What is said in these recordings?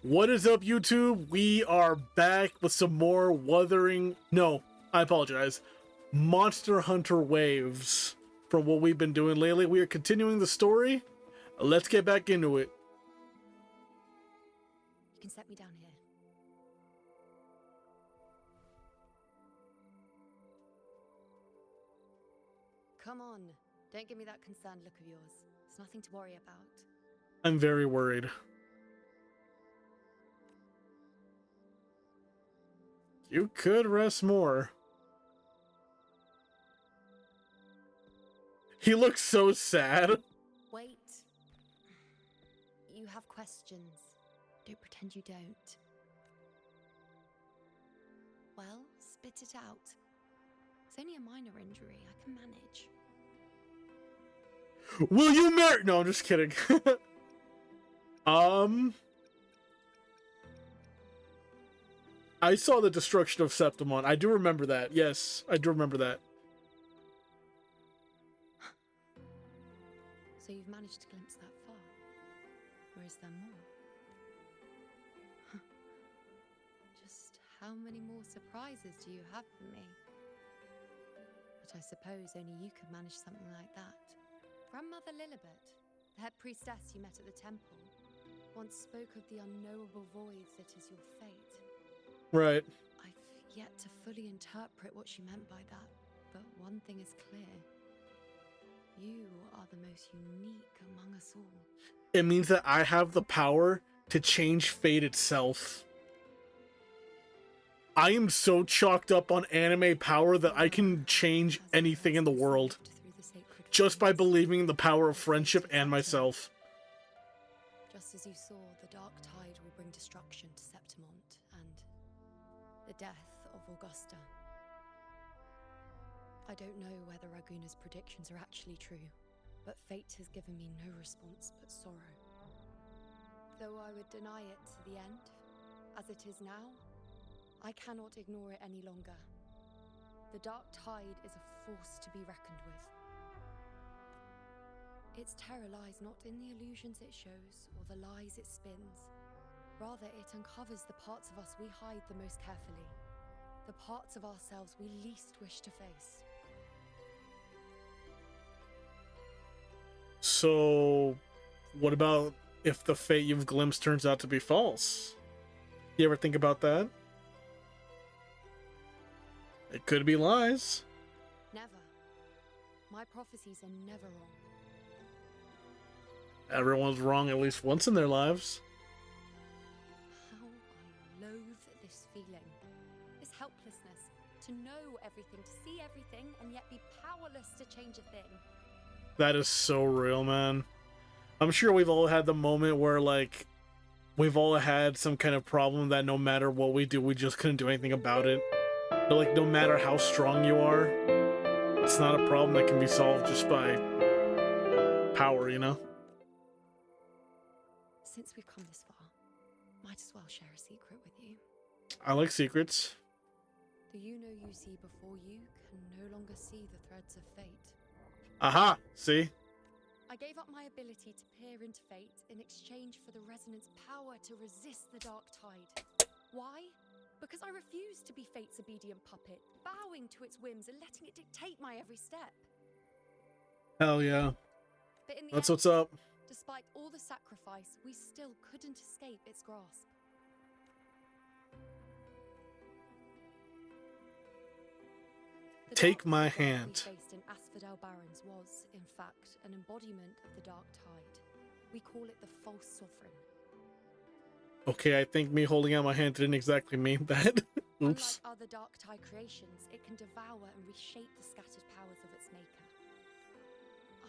What is up, YouTube? We are back with some more Wuthering. No, I apologize. Monster Hunter Waves. From what we've been doing lately, we are continuing the story. Let's get back into it. You can set me down here. Come on, don't give me that concerned look of yours. It's nothing to worry about. I'm very worried. You could rest more. He looks so sad. Wait. You have questions. Don't pretend you don't. Well, spit it out. It's only a minor injury. I can manage. Will you marry? No, I'm just kidding. I saw the destruction of Septimont. I do remember that. Yes, I do remember that. So you've managed to glimpse that far? Or is there more? Just how many more surprises do you have for me? But I suppose only you could manage something like that. Grandmother Lilibet, the head priestess you met at the temple, once spoke of the unknowable voids that is your fate. Right. I've yet to fully interpret what she meant by that, but one thing is clear. You are the most unique among us all. It means that I have the power to change fate itself. I am so chalked up on anime power that I can change anything in the world just by believing in the power of friendship and myself. Just as you saw, the dark tide will bring destruction to Septimont and the death of Augusta. I don't know whether Raguna's predictions are actually true, but fate has given me no response but sorrow. Though I would deny it to the end, as it is now, I cannot ignore it any longer. The dark tide is a force to be reckoned with. Its terror lies not in the illusions it shows or the lies it spins. Rather, it uncovers the parts of us we hide the most carefully, the parts of ourselves we least wish to face. So, what about if the fate you've glimpsed turns out to be false? You ever think about that? It could be lies. Never. My prophecies are never wrong. Everyone's wrong at least once in their lives. How I loathe this feeling. This helplessness. To know everything, to see everything, and yet be powerless to change a thing. That is so real, man. I'm sure we've all had the moment where, like, we've all had some kind of problem that no matter what we do, we just couldn't do anything about it. But, like, no matter how strong you are, it's not a problem that can be solved just by power, you know? Since we've come this far, might as well share a secret with you. I like secrets. The Iuno you see before you can no longer see the threads of fate. Aha! See? I gave up my ability to peer into fate in exchange for the resonance power to resist the dark tide. Why? Because I refuse to be fate's obedient puppet, bowing to its whims and letting it dictate my every step. Hell yeah. But in the That's end, what's up. despite all the sacrifice, we still couldn't escape its grasp. The Take dark my tide hand. we faced in Asphodel Barrens was, in fact, an embodiment of the dark tide. We call it the false sovereign. Okay, I think me holding out my hand didn't exactly mean that. Oops. Unlike other dark tide creations, it can devour and reshape the scattered powers of its maker.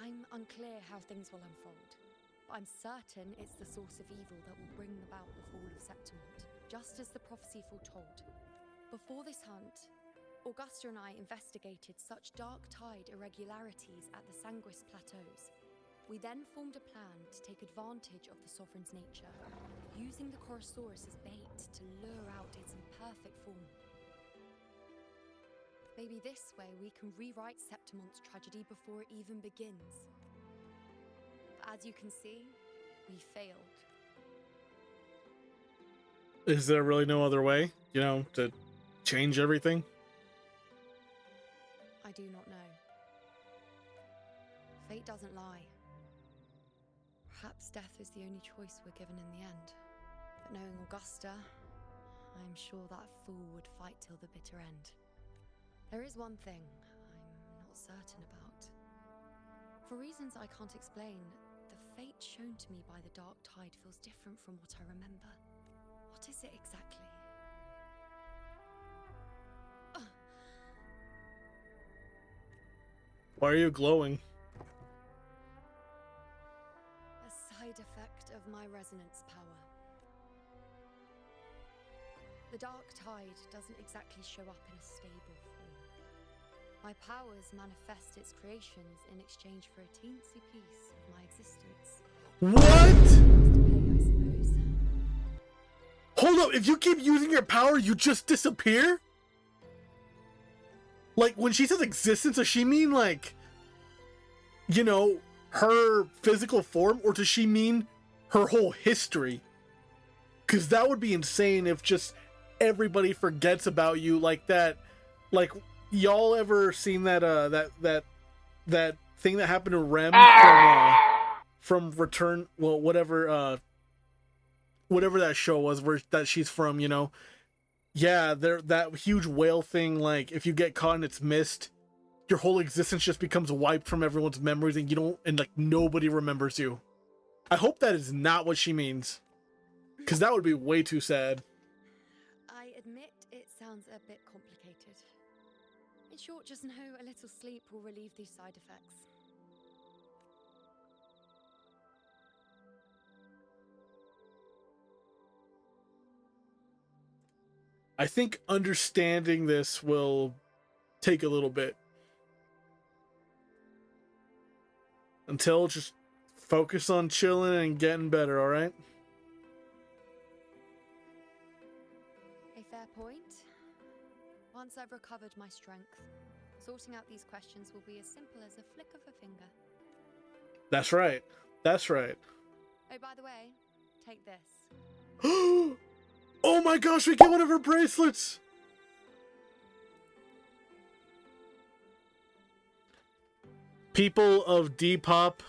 I'm unclear how things will unfold, but I'm certain it's the source of evil that will bring about the fall of Septimont, just as the prophecy foretold. Before this hunt, Augusta and I investigated such dark tide irregularities at the Sanguis Plateaus. We then formed a plan to take advantage of the sovereign's nature, using the Korosaurus as bait to lure out its imperfect form. Maybe this way we can rewrite Septimont's tragedy before it even begins. But as you can see, we failed. Is there really no other way, you know, to change everything? I do not know. Fate doesn't lie. Perhaps death is the only choice we're given in the end. But knowing Augusta, I'm sure that fool would fight till the bitter end. There is one thing I'm not certain about. For reasons I can't explain, the fate shown to me by the dark tide feels different from what I remember. What is it exactly? Why are you glowing? A side effect of my resonance power. The dark tide doesn't exactly show up in a stable form. My powers manifest its creations in exchange for a teensy piece of my existence. What? I suppose. Hold up, if you keep using your power, you just disappear? Like, when she says existence, does she mean, like, you know, her physical form, or does she mean her whole history? Because that would be insane if just everybody forgets about you like that. Like, y'all ever seen that that thing that happened to Rem from Return? Well, whatever that show was where that she's from, you know. Yeah, there, that huge whale thing. Like, if you get caught in its mist, your whole existence just becomes wiped from everyone's memories, and you don't, and like nobody remembers you. I hope that is not what she means, because that would be way too sad. I admit it sounds a bit complicated. In short, just know a little sleep will relieve these side effects. I think understanding this will take a little bit. Until, just focus on chilling and getting better, alright? A fair point. Once I've recovered my strength, sorting out these questions will be as simple as a flick of a finger. That's right. That's right. Oh, by the way, take this. Oh my gosh, we get one of her bracelets! People of Depop,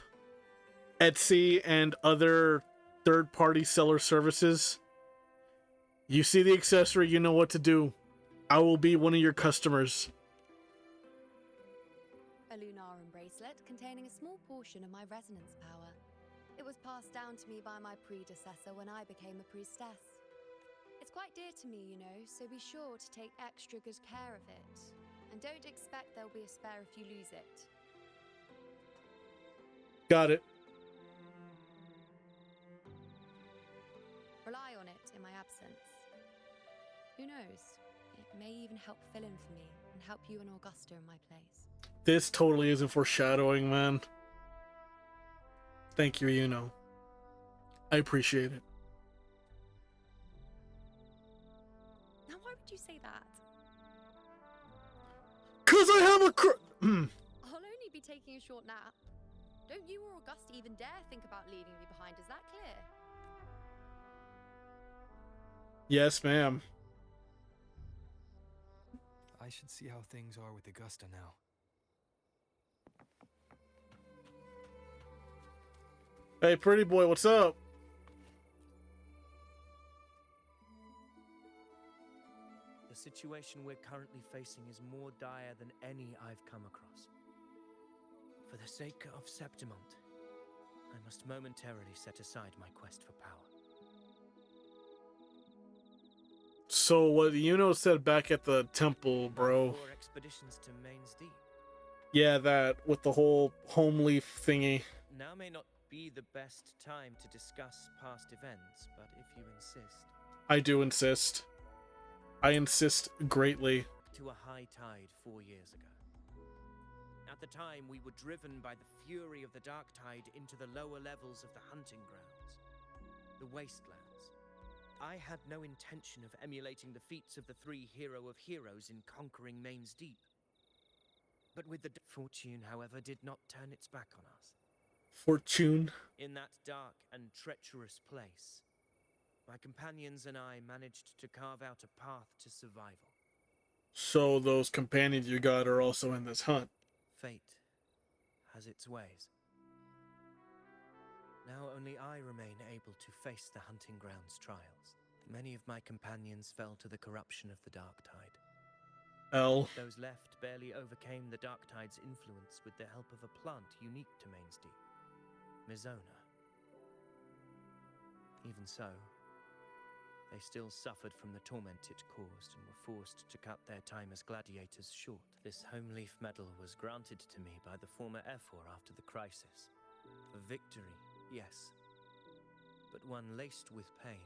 Etsy, and other third-party seller services, you see the accessory, you know what to do. I will be one of your customers. A lunarum bracelet containing a small portion of my resonance power. It was passed down to me by my predecessor when I became a priestess. It's quite dear to me, you know, so be sure to take extra good care of it. And don't expect there'll be a spare if you lose it. Got it. Rely on it in my absence. Who knows? It may even help fill in for me and help you and Augusta in my place. This totally isn't foreshadowing, man. Thank you, Iuno. I appreciate it. Now, why would you say that? 'Cause I have a I'll only be taking a short nap. Don't you or Augusta even dare think about leaving me behind, is that clear? Yes, ma'am. I should see how things are with Augusta now. Hey, pretty boy, what's up? The situation we're currently facing is more dire than any I've come across. For the sake of Septimont, I must momentarily set aside my quest for power. So what Iuno said back at the temple, bro. 4 expeditions to Main's Deep. Yeah, that with the whole home leaf thingy. Now may not be the best time to discuss past events, but if you insist. I do insist. I insist greatly. To a high tide 4 years ago. At the time, we were driven by the fury of the dark tide into the lower levels of the hunting grounds, the wastelands. I had no intention of emulating the feats of the 3 hero of heroes in conquering Main's Deep. But with the fortune, however, did not turn its back on us. Fortune. In that dark and treacherous place, My companions and I managed to carve out a path to survival. So those companions you got are also in this hunt. Fate has its ways. Now only I remain able to face the hunting grounds trials. Many of my companions fell to the corruption of the Dark Tide. L. Those left barely overcame the Dark Tide's influence with the help of a plant unique to Main's Deep, Mizona. Even so, they still suffered from the torment it caused and were forced to cut their time as gladiators short. This home leaf medal was granted to me by the former Ephor after the crisis. A victory, yes, but one laced with pain.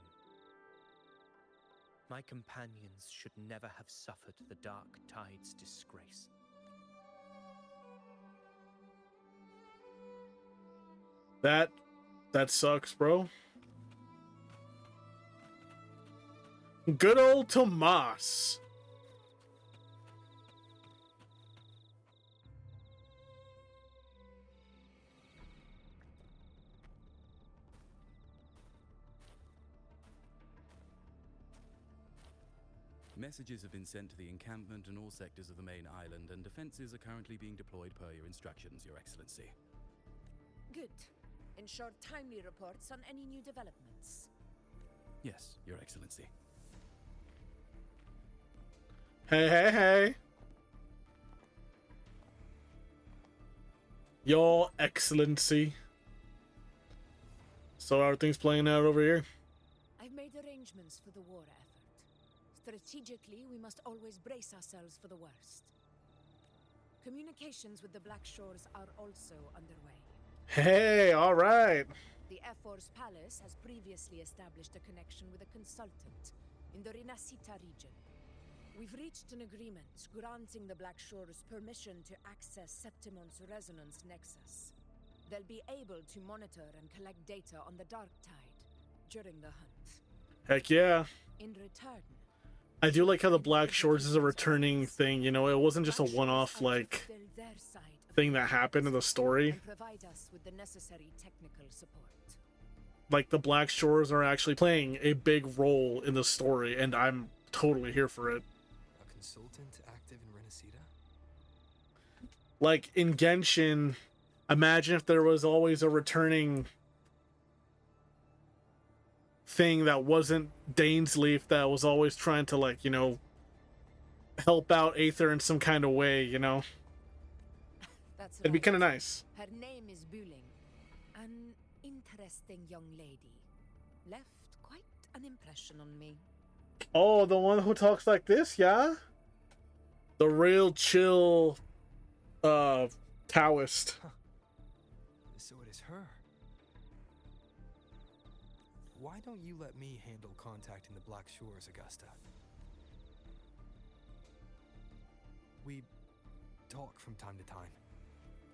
My companions should never have suffered the Dark Tide's disgrace. That sucks, bro. Good old Tomas. Messages have been sent to the encampment and all sectors of the main island, and defenses are currently being deployed per your instructions, Your Excellency. Good. Ensure timely reports on any new developments. Yes, Your Excellency. Hey, hey, hey. Your Excellency. So how are things playing out over here? I've made arrangements for the war effort. Strategically, we must always brace ourselves for the worst. Communications with the Black Shores are also underway. Hey, all right. The Air Force Palace has previously established a connection with a consultant in the Rinascita region. We've reached an agreement granting the Black Shores permission to access Septimont's resonance nexus. They'll be able to monitor and collect data on the Dark Tide during the hunt. Heck yeah. In return, I do like how the Black Shores is a returning thing, you know, it wasn't just a one-off, like, thing that happened in the story. and provide us with the necessary technical support. Like, the Black Shores are actually playing a big role in the story, and I'm totally here for it. A consultant active in Renacida? Like, in Genshin, imagine if there was always a returning thing that wasn't Dainsleif that was always trying to, like, you know, help out Aether in some kind of way, you know? That's It'd be right. kind of nice. Her name is Buling. An interesting young lady. Left quite an impression on me. Oh, the one who talks like this, yeah? The real chill, Taoist. So it is her. Why don't you let me handle contacting the Black Shores, Augusta? We talk from time to time.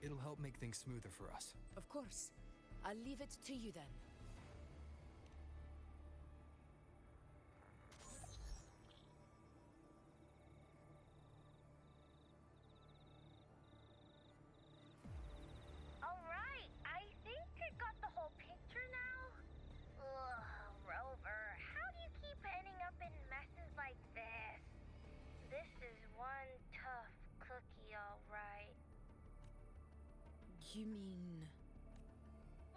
It'll help make things smoother for us. Of course. I'll leave it to you then. Alright, I think I got the whole picture now. Ugh, Rover, how do you keep ending up in messes like this? This is one tough cookie, alright. You mean...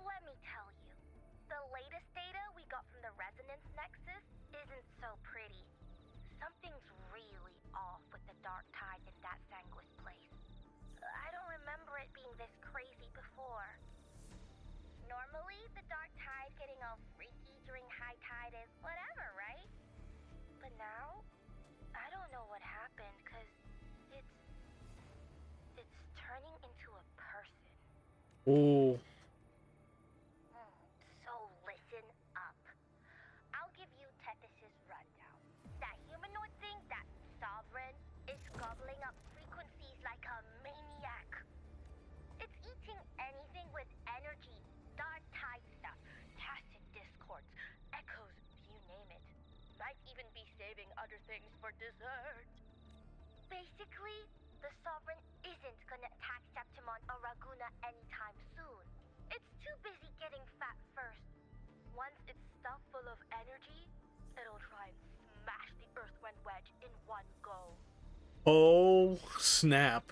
Let me tell you, the latest data we got from the resonance nexus isn't so pretty. Something's really off with the Dark Tide in that Sanguis place. I don't remember it being this crazy before. Normally, the Dark Tide getting all freaky during high tide is whatever, right? But now, I don't know what happened, cause it's turning into a person. Ooh. So listen up. I'll give you Tethys' rundown. That humanoid thing, that sovereign, is gobbling up frequencies like a maniac. It's eating anything with energy, dark tide stuff, tacit discords, echoes, you name it. Might even be saving other things for dessert. Basically, the sovereign isn't gonna attack Septimont or Raguna anytime soon. It's too busy getting fat first. Once it's stuffed full of energy, it'll try and smash the Earthwind wedge in one go. Oh, snap.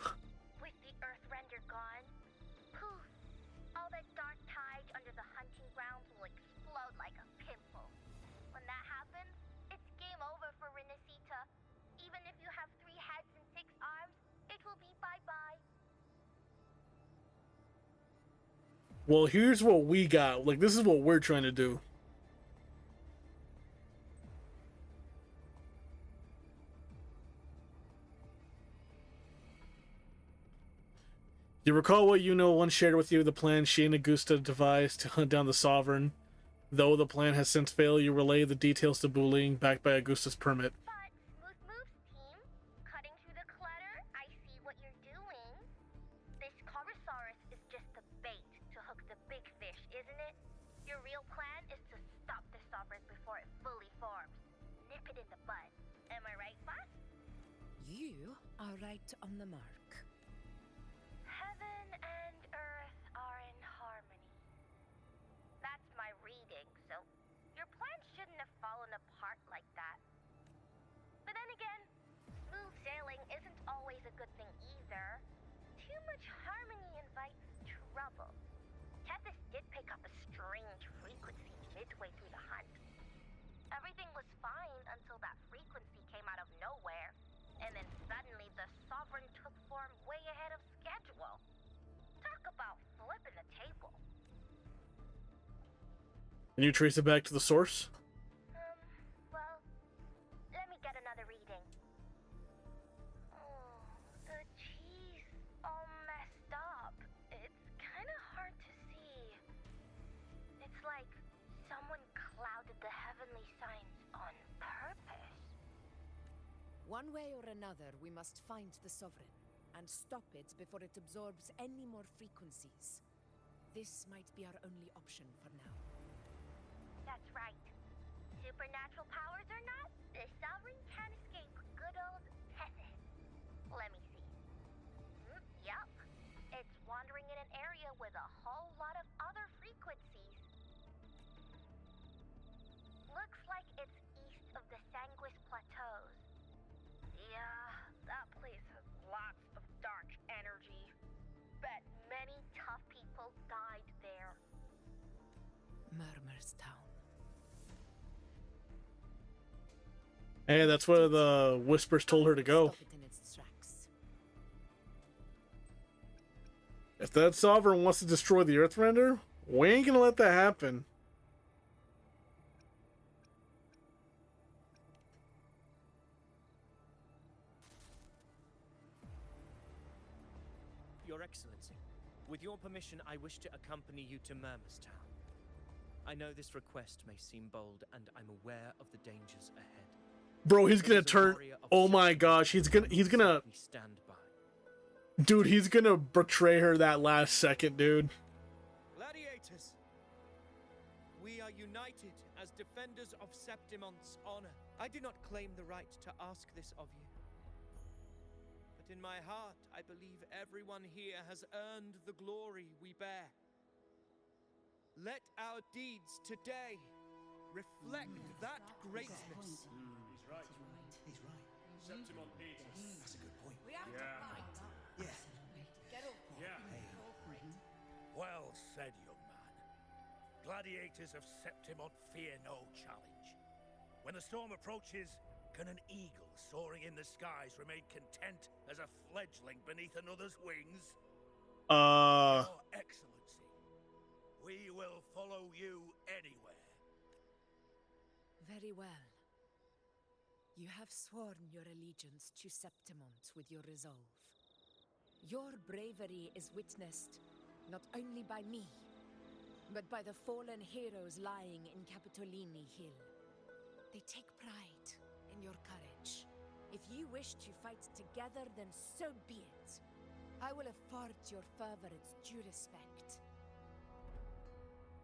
With the Earthrender gone, poof, all that dark tide under the hunting grounds will explode like a pimple. When that happens, it's game over for Renacita. Even if you have 3 heads and 6 arms, it will be bye-bye. Well, here's what we got. Like, this is what we're trying to do. You recall what Iuno once shared with you, the plan she and Augusta devised to hunt down the Sovereign. Though the plan has since failed, you relay the details to Bullying, backed by Augusta's permit. But, smooth moves, team. Cutting through the clutter, I see what you're doing. This Corosaurus is just the bait to hook the big fish, isn't it? Your real plan is to stop the Sovereign before it fully forms. Nip it in the bud. Am I right, boss? You are right on the mark. Heaven and Earth are in harmony. That's my reading, so your plan shouldn't have fallen apart like that. But then again, smooth sailing isn't always a good thing either. Too much harmony invites trouble. Tethys did pick up a strange frequency midway through the hunt. Everything was fine until that frequency came out of nowhere, and then suddenly the Sovereign took form way ahead of schedule. Talk about flipping the table. Can you trace it back to the source? Well, let me get another reading. Oh, the cheese all messed up. It's kind of hard to see. It's like someone clouded the heavenly signs on purpose. One way or another, we must find the Sovereign and stop it before it absorbs any more frequencies. This might be our only option for now. That's right. Supernatural powers or not, the Sovereign can't escape good old Tethys. Let me see. Yup. It's wandering in an area with a whole lot of other frequencies. Looks like it's east of the Sanguis Plateaus. Yeah, that place has lots of dark energy. Bet many tough people died there. Murmur's Town. Hey, that's where the Whispers told her to go. Stop it in its tracks. If that Sovereign wants to destroy the Earthrender, we ain't gonna let that happen. Your Excellency, with your permission, I wish to accompany you to Murmur's Town. I know this request may seem bold, and I'm aware of the dangers ahead. Bro, he's gonna turn. Oh my gosh, he's gonna. Stand by. Dude, he's gonna betray her that last second, dude. Gladiators, we are united as defenders of Septimont's honor. I do not claim the right to ask this of you. But in my heart, I believe everyone here has earned the glory we bear. Let our deeds today reflect that greatness. He's right. He's right. Septimont needs us. That's a good point. We have to fight. Yeah. Get up. Yeah. Well said, young man. Gladiators of Septimont fear no challenge. When the storm approaches, can an eagle soaring in the skies remain content as a fledgling beneath another's wings? Your Excellency, we will follow you anywhere. Very well. You have sworn your allegiance to Septimont with your resolve. Your bravery is witnessed not only by me, but by the fallen heroes lying in Capitolini Hill. They take pride in your courage. If you wish to fight together, then so be it. I will afford your fervor its due respect.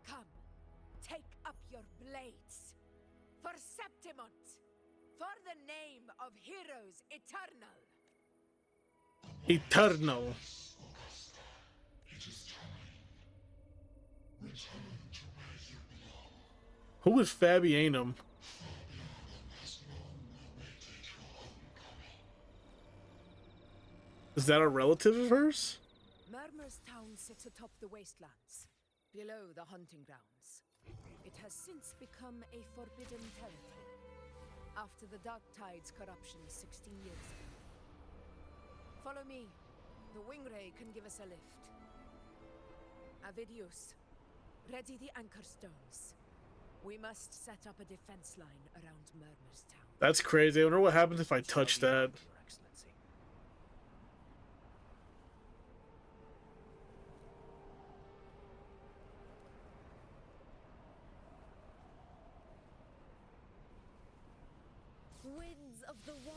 Come, take up your blades. For Septimont! For the name of heroes eternal! Eternal. Augusta, it is time. Return to where you belong. Who is Fabianum? Is that a relative of hers? Murmur's town sits atop the wastelands, below the hunting grounds. It has since become a forbidden territory, after the Dark Tide's corruption 16 years ago. Follow me. The Wingray can give us a lift. Avidius, ready the anchor stones. We must set up a defense line around Murmur's town. That's crazy. I wonder what happens if I touch that. Your Excellency. Winds of the wild.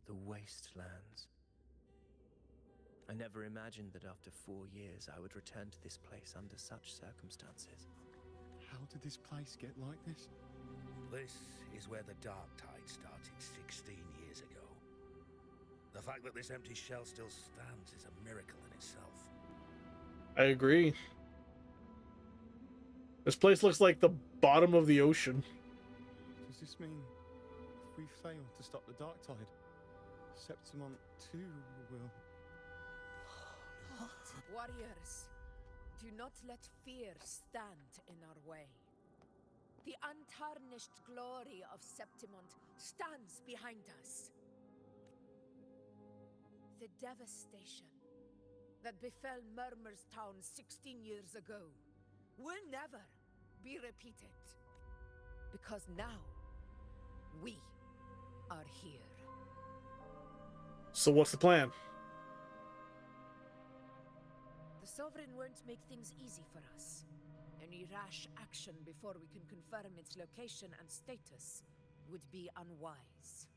The wastelands. I never imagined that after 4 years I would return to this place under such circumstances. How did this place get like this? This is where the Dark Tide started 16 years ago. The fact that this empty shell still stands is a miracle in itself. I agree. This place looks like the bottom of the ocean. Does this mean if we fail to stop the Dark Tide, Septimont too will... Warriors, do not let fear stand in our way. The untarnished glory of Septimont stands behind us. The devastation that befell Murmur's town 16 years ago will never be repeated. Because now, we are here. So what's the plan? The Sovereign won't make things easy for us. Any rash action before we can confirm its location and status would be unwise.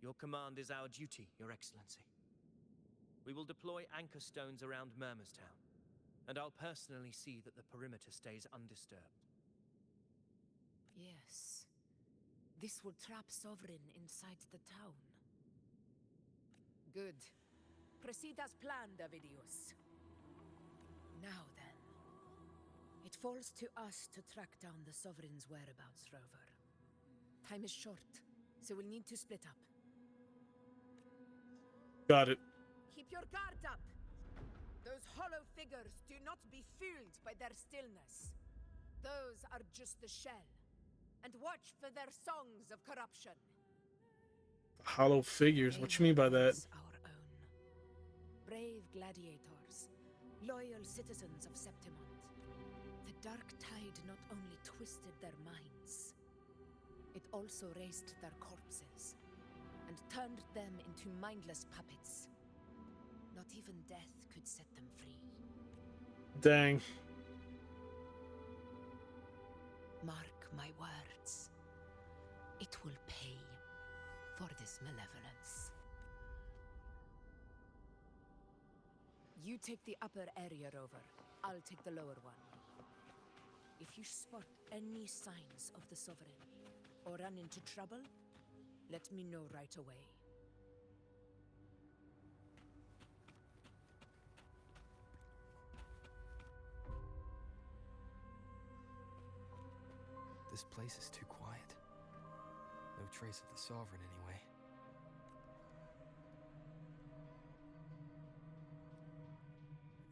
Your command is our duty, Your Excellency. We will deploy anchor stones around Murmur's town, and I'll personally see that the perimeter stays undisturbed. Yes. This will trap Sovereign inside the town. Good. Proceed as planned, Avidius. Now then. It falls to us to track down the Sovereign's whereabouts, Rover. Time is short, so we'll need to split up. Got it. Keep your guard up! Those hollow figures, do not be fooled by their stillness. Those are just the shell. And watch for their songs of corruption. Hollow figures. What you mean by that? Our own. Brave gladiators, loyal citizens of Septimont. The Dark Tide not only twisted their minds, it also raised their corpses and turned them into mindless puppets. Not even death could set them free. Dang. Mark my words. It will pay for this malevolence. You take the upper area, Rover. I'll take the lower one. If you spot any signs of the Sovereign, or run into trouble, let me know right away. This place is too quiet. No trace of the Sovereign, anyway.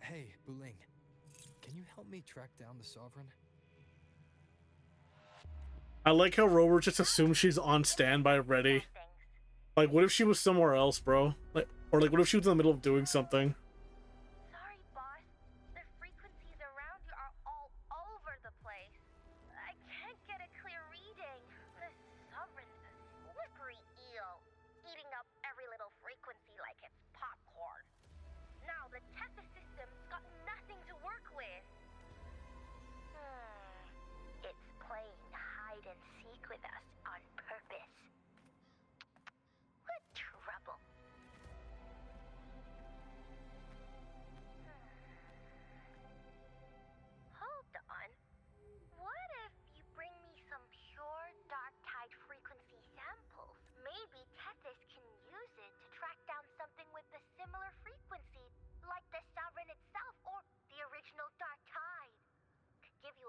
Hey, Buling. Can you help me track down the Sovereign? I like how Rover just assumes she's on standby ready. Like, what if she was somewhere else, bro? Like, or like, what if she was in the middle of doing something? Sorry, boss. The frequencies around you are all over the place. I can't get a clear reading. The Sovereign's a slippery eel, eating up every little frequency like it's popcorn. Now the Tessa system's got nothing to work with. It's playing hide and seek with us on purpose. What trouble.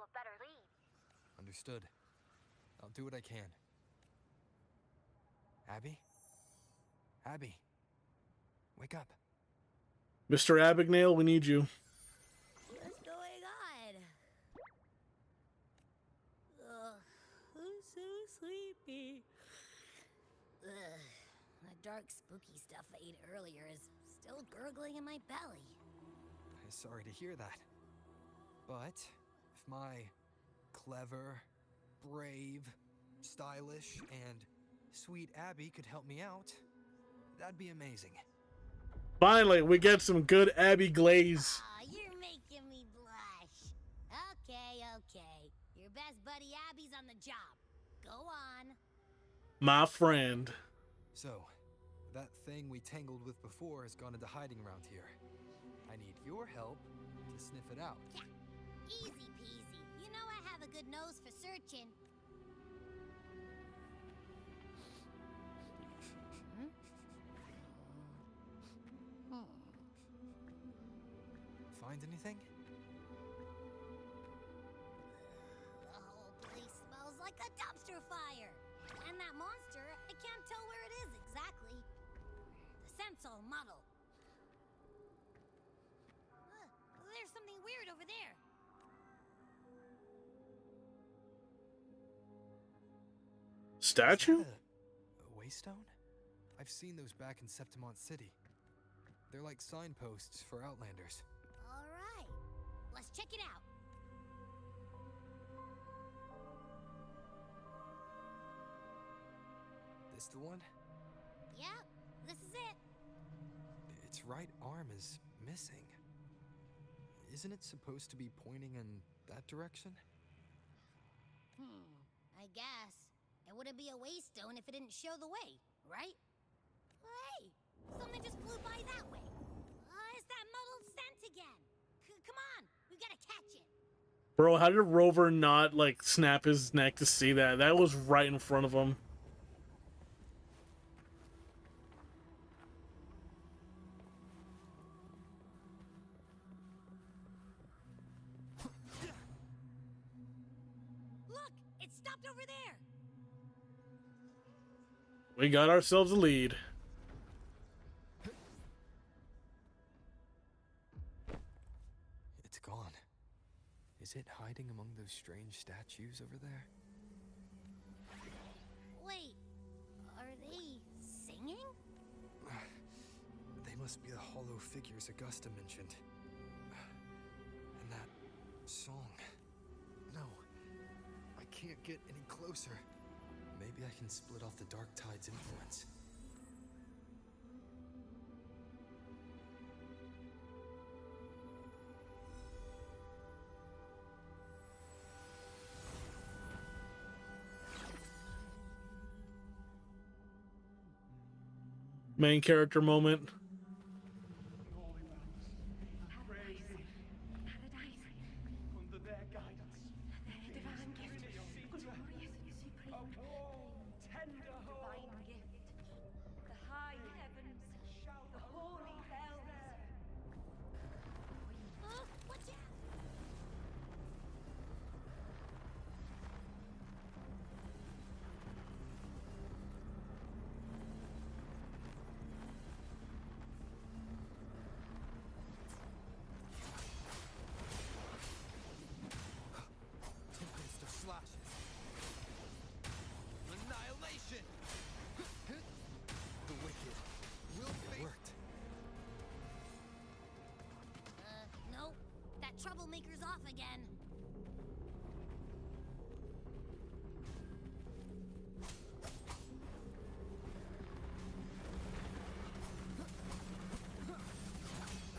a better lead. Understood. I'll do what I can. Abby? Abby? Wake up. Mr. Abagnale, we need you. What's going on? Ugh, I'm so sleepy. Ugh, the dark, spooky stuff I ate earlier is still gurgling in my belly. I'm sorry to hear that. But if my clever, brave, stylish, and sweet Abby could help me out, that'd be amazing. Finally, we get some good Abby glaze. Aw, you're making me blush. Okay. Your best buddy Abby's on the job. Go on. My friend. So, that thing we tangled with before has gone into hiding around here. I need your help to sniff it out. Yeah, easy peasy. You know I have a good nose for searching. Find anything? The whole place smells like a dumpster fire. And that monster, I can't tell where it is exactly. The scent's all muddled. There's something weird over there. Statue? A waystone? I've seen those back in Septimont City. They're like signposts for Outlanders. All right, let's check it out. This the one? Yep, this is it. Its right arm is missing. Isn't it supposed to be pointing in that direction? I guess. It wouldn't be a waystone if it didn't show the way, right? Hey, something just flew by that way. It's that muddled scent again. Come on, we gotta catch it. Bro, how did Rover not, like, snap his neck to see that? That was right in front of him. Look, it stopped over there. We got ourselves a lead. It's gone. Is it hiding among those strange statues over there? Wait, are they singing? They must be the hollow figures Augusta mentioned. And that song. No, I can't get any closer. Maybe I can split off the Dark Tide's influence. Main character moment. Under their guidance, divine gift, glorious and supreme, tender divine gift, the high heavens, the holy bells. Watch out! Tempest of slashes. Annihilation! The wicked will face... It worked. Nope. That troublemaker's off again.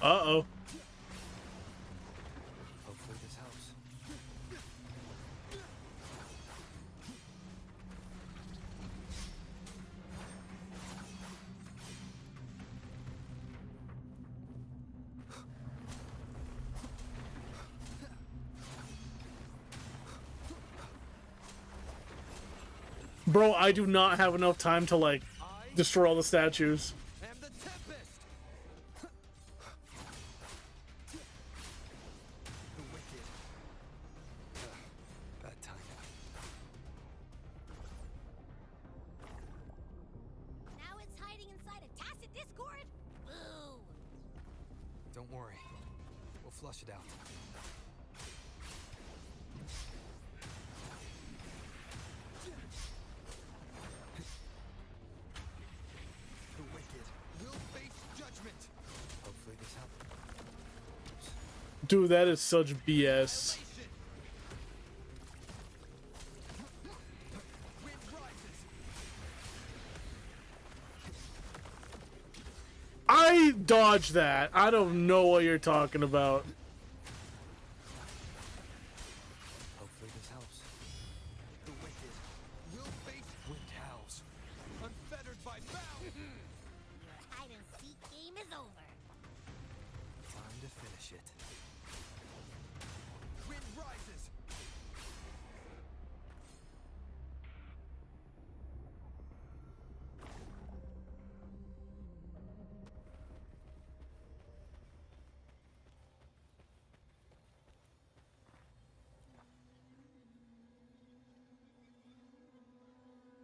Uh-oh. Hopefully this helps. Bro, I do not have enough time to, like, destroy all the statues. And the Tempest! The wicked discord? Boo! Don't worry. We'll flush it out. The wicked will face judgment. Hopefully this helps. Dude, that is such BS. I dodged that. I don't know what you're talking about. Hopefully this helps. The wicked will face wind howls, unfettered by bound. Your hide and seek game is over. Time to finish it. Wind rises.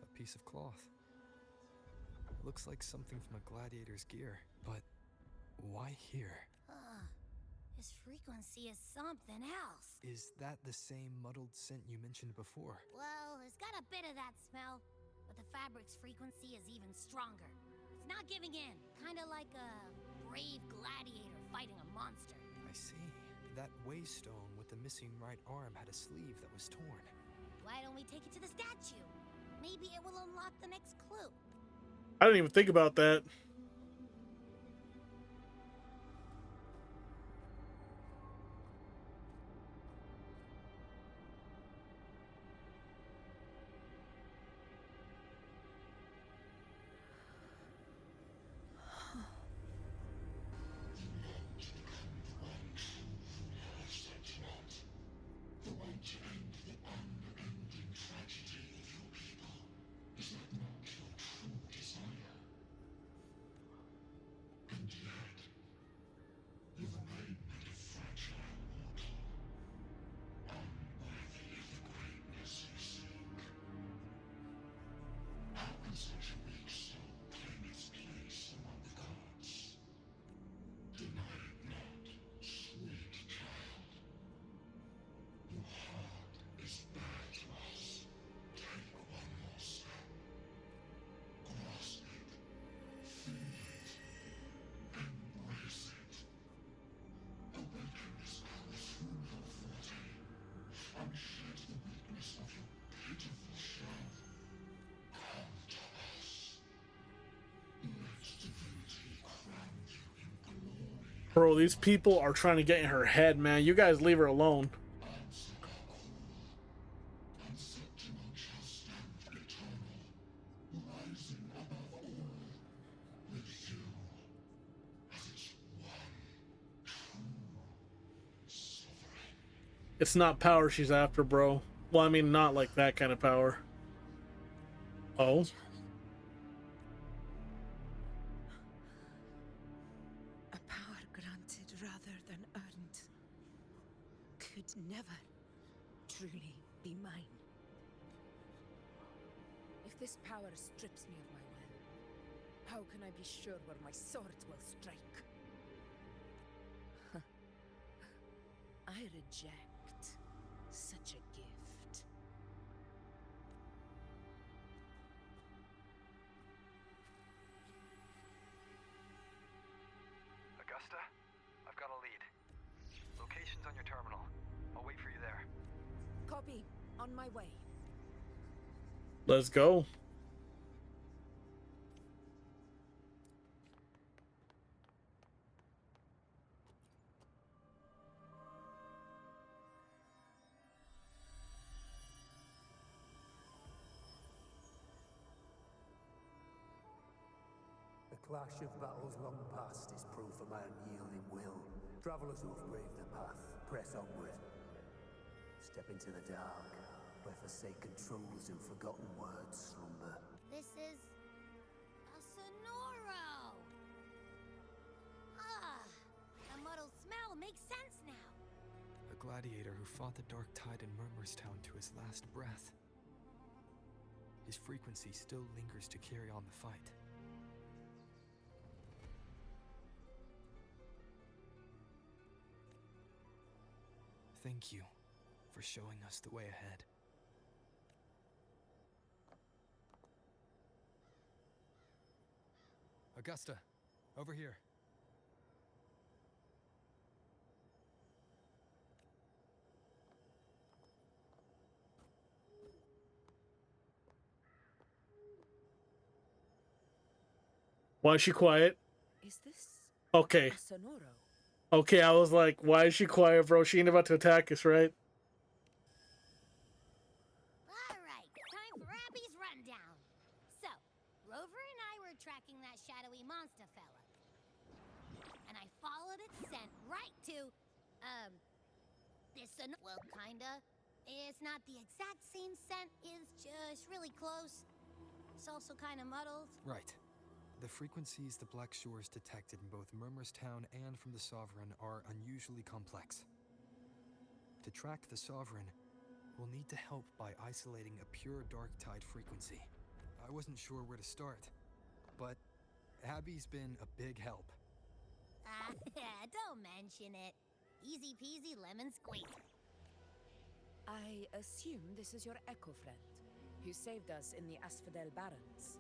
A piece of cloth. Looks like something from a gladiator's gear, but why here? His frequency is something else. Is that the same muddled scent you mentioned before? Well, it's got a bit of that smell, but the fabric's frequency is even stronger. It's not giving in, kind of like a brave gladiator fighting a monster. I see. That waystone with the missing right arm had a sleeve that was torn. Why don't we take it to the statue? Maybe it will unlock the next clue. I didn't even think about that. Bro, these people are trying to get in her head, man. You guys leave her alone. It's not power she's after, bro. Well, I mean, not like that kind of power. Oh? A power granted rather than earned could never truly be mine. If this power strips me of my will, how can I be sure where my sword will strike? I reject such a gift. Augusta, I've got a lead. Location's on your terminal. I'll wait for you there. Copy. On my way. Let's go. The clash of battles long past is proof of my unyielding will. Travelers who have braved the path, press onward. Step into the dark, where forsaken truths and forgotten words slumber. This is a Sonoro! Ah, the muddled smell makes sense now. A gladiator who fought the dark tide in Murmurstown to his last breath. His frequency still lingers to carry on the fight. Thank you for showing us the way ahead. Augusta, over here. Why is she quiet? Is this Okay. a Sonoro? Okay, I was like, why is she quiet, bro? She ain't about to attack us, right? Alright, time for Abby's rundown. So, Rover and I were tracking that shadowy monster fella. And I followed its scent right to, this well, kinda. It's not the exact same scent, it's just really close. It's also kinda muddled. Right. The frequencies the Black Shores detected in both Murmurstown and from the Sovereign are unusually complex. To track the Sovereign, we'll need to help by isolating a pure Dark Tide frequency. I wasn't sure where to start, but Abby's been a big help. Don't mention it. Easy peasy lemon squeezy. I assume this is your Echo friend, who saved us in the Asphodel Barrens.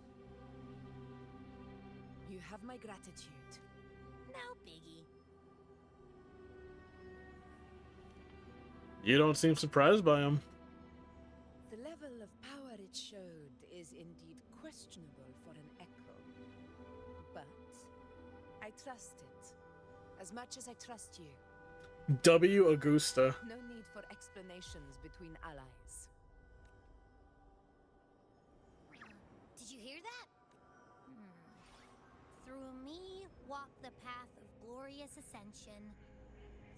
You have my gratitude. No biggie. You don't seem surprised by him. The level of power it showed is indeed questionable for an Echo. But I trust it, as much as I trust you. W. Augusta. No need for explanations between allies. Did you hear that? Through me walk the path of glorious ascension.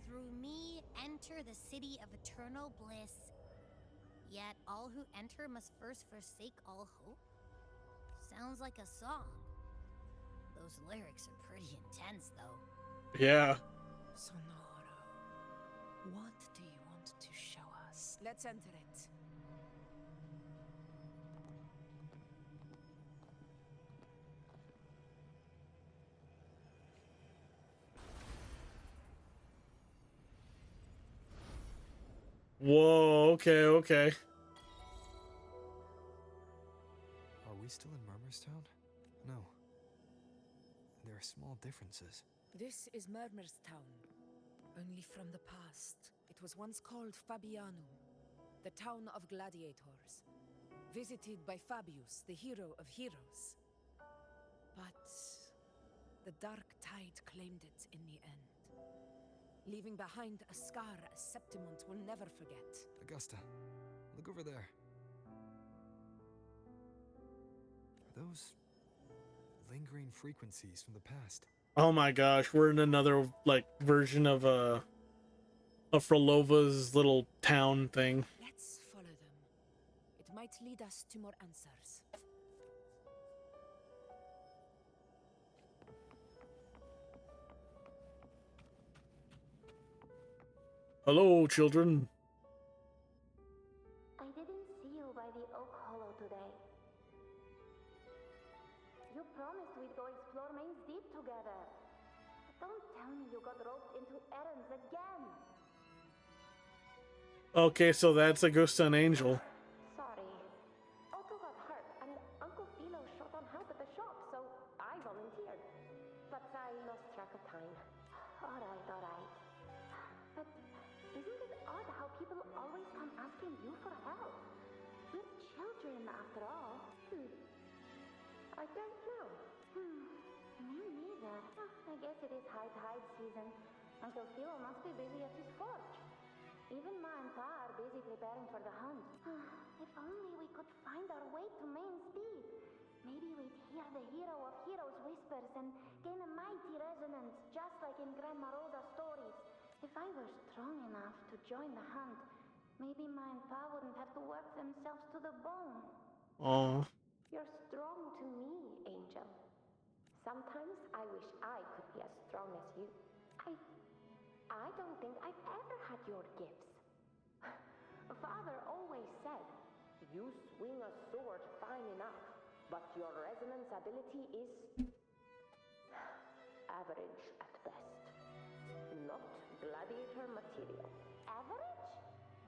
Through me enter the city of eternal bliss. Yet all who enter must first forsake all hope? Sounds like a song. Those lyrics are pretty intense, though. Yeah. Sonoro, what do you want to show us? Let's enter it. Whoa, okay. Are we still in Murmurstown? No. There are small differences. This is Murmurstown, only from the past. It was once called Fabianum, the town of gladiators, visited by Fabius, the hero of heroes. But the Dark Tide claimed it in the end, leaving behind a scar Septimont will never forget. Augusta, look over there. Are those lingering frequencies from the past? Oh my gosh, we're in another like version of Frolova's little town thing. Let's follow them. It might lead us to more answers. Hello, children. I didn't see you by the Oak Hollow today. You promised we'd go explore Main's Deep together. Don't tell me you got roped into errands again. Okay, so that's Augusta and Angel. Sorry. Otto got hurt, and Uncle Philo shot on help at the shop, so I volunteered. But I lost track of time. Alright. But isn't it odd how people always come asking you for help? We're children, after all. I don't know. Me neither. I guess it is high tide season. Uncle Philo must be busy at his forge. Even Ma and Pa are busy preparing for the hunt. If only we could find our way to Main's Deep. Maybe we'd hear the hero of heroes whispers and gain a mighty resonance, just like in Grandma Rosa's stories. If I were strong enough to join the hunt, maybe Ma and Pa wouldn't have to work themselves to the bone. Oh. You're strong to me, Angel. Sometimes I wish I could be as strong as you. I don't think I've ever had your gifts. Father always said, you swing a sword fine enough, but your resonance ability is average at best. Not gladiator material. average?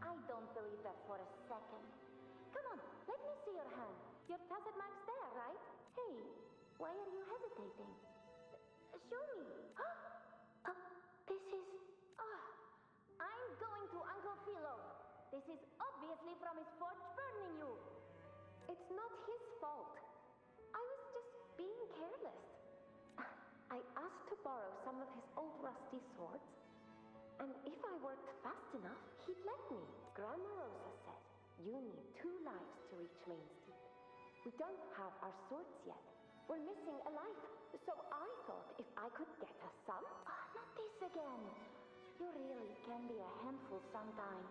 I don't believe that for a second. Come on, let me see your hand. Your tacit mark's there, right? Hey, why are you hesitating? Show me. This is... I'm going to Uncle Philo. This is obviously from his forge burning you. It's not his fault. I was just being careless. I asked to borrow some of his old rusty swords, and if I worked fast enough, he'd let me. Grandma Rosa said, you need 2 lives to reach Mainsteep. We don't have our swords yet. We're missing a life. So I thought if I could get us some... not this again. You really can be a handful sometimes.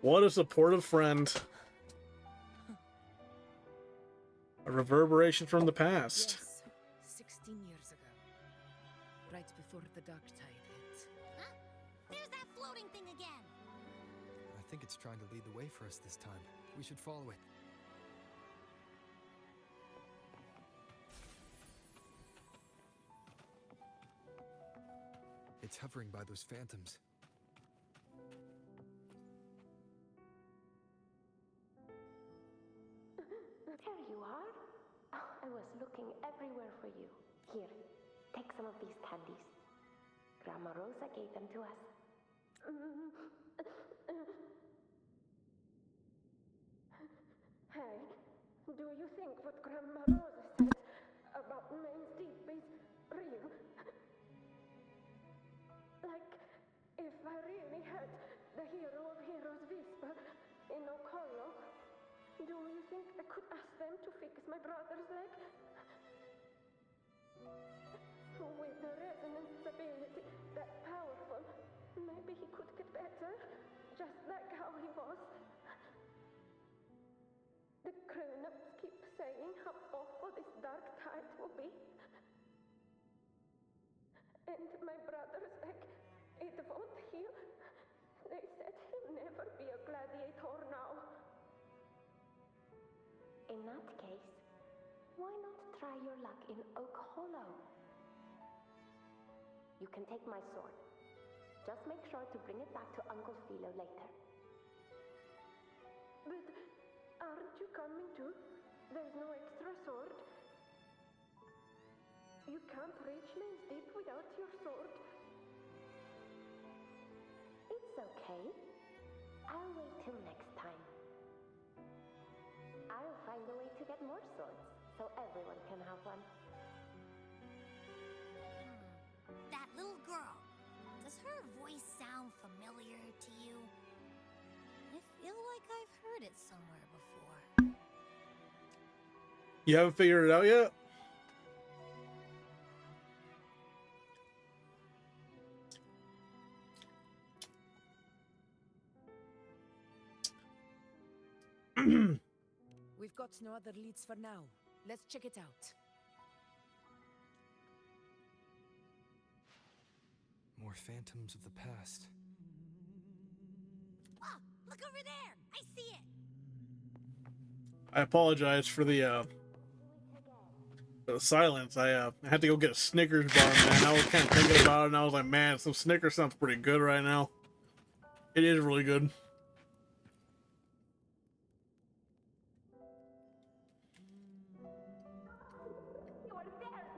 What a supportive friend. A reverberation from the past. Yes, 16 years ago. Right before the dark tide hit. Huh? There's that floating thing again! I think it's trying to lead the way for us this time. We should follow it. It's hovering by those phantoms. There you are. I was looking everywhere for you. Here, take some of these candies. Grandma Rosa gave them to us. Hey, do you think what Grandma Rosa said about Mainsteep is real? Like, if I really had the hero of heroes whisper in KURO, do you think I could ask them to fix my brother's leg? With the resonance ability that powerful, maybe he could get better, just like how he was. The grown-ups keep saying how awful this dark tide will be. And my brother's leg, it won't heal. They said he'll never be a gladiator now. In that case, why not try your luck in Oak Hollow? You can take my sword. Just make sure to bring it back to Uncle Philo later. But aren't you coming too? There's no extra sword. You can't reach Mainsteep without your sword. It's okay. I'll wait till next time. I'll find a way to get more swords, so everyone can have one. That little girl. Does her voice sound familiar to you? I feel like I've heard it somewhere before. You haven't figured it out yet? We've got no other leads for now. Let's check it out. More phantoms of the past. Ah, look over there! I see it! I apologize for the silence. I had to go get a Snickers bar, man. I was kind of thinking about it, and I was like, man, some Snickers sounds pretty good right now. It is really good. You are there!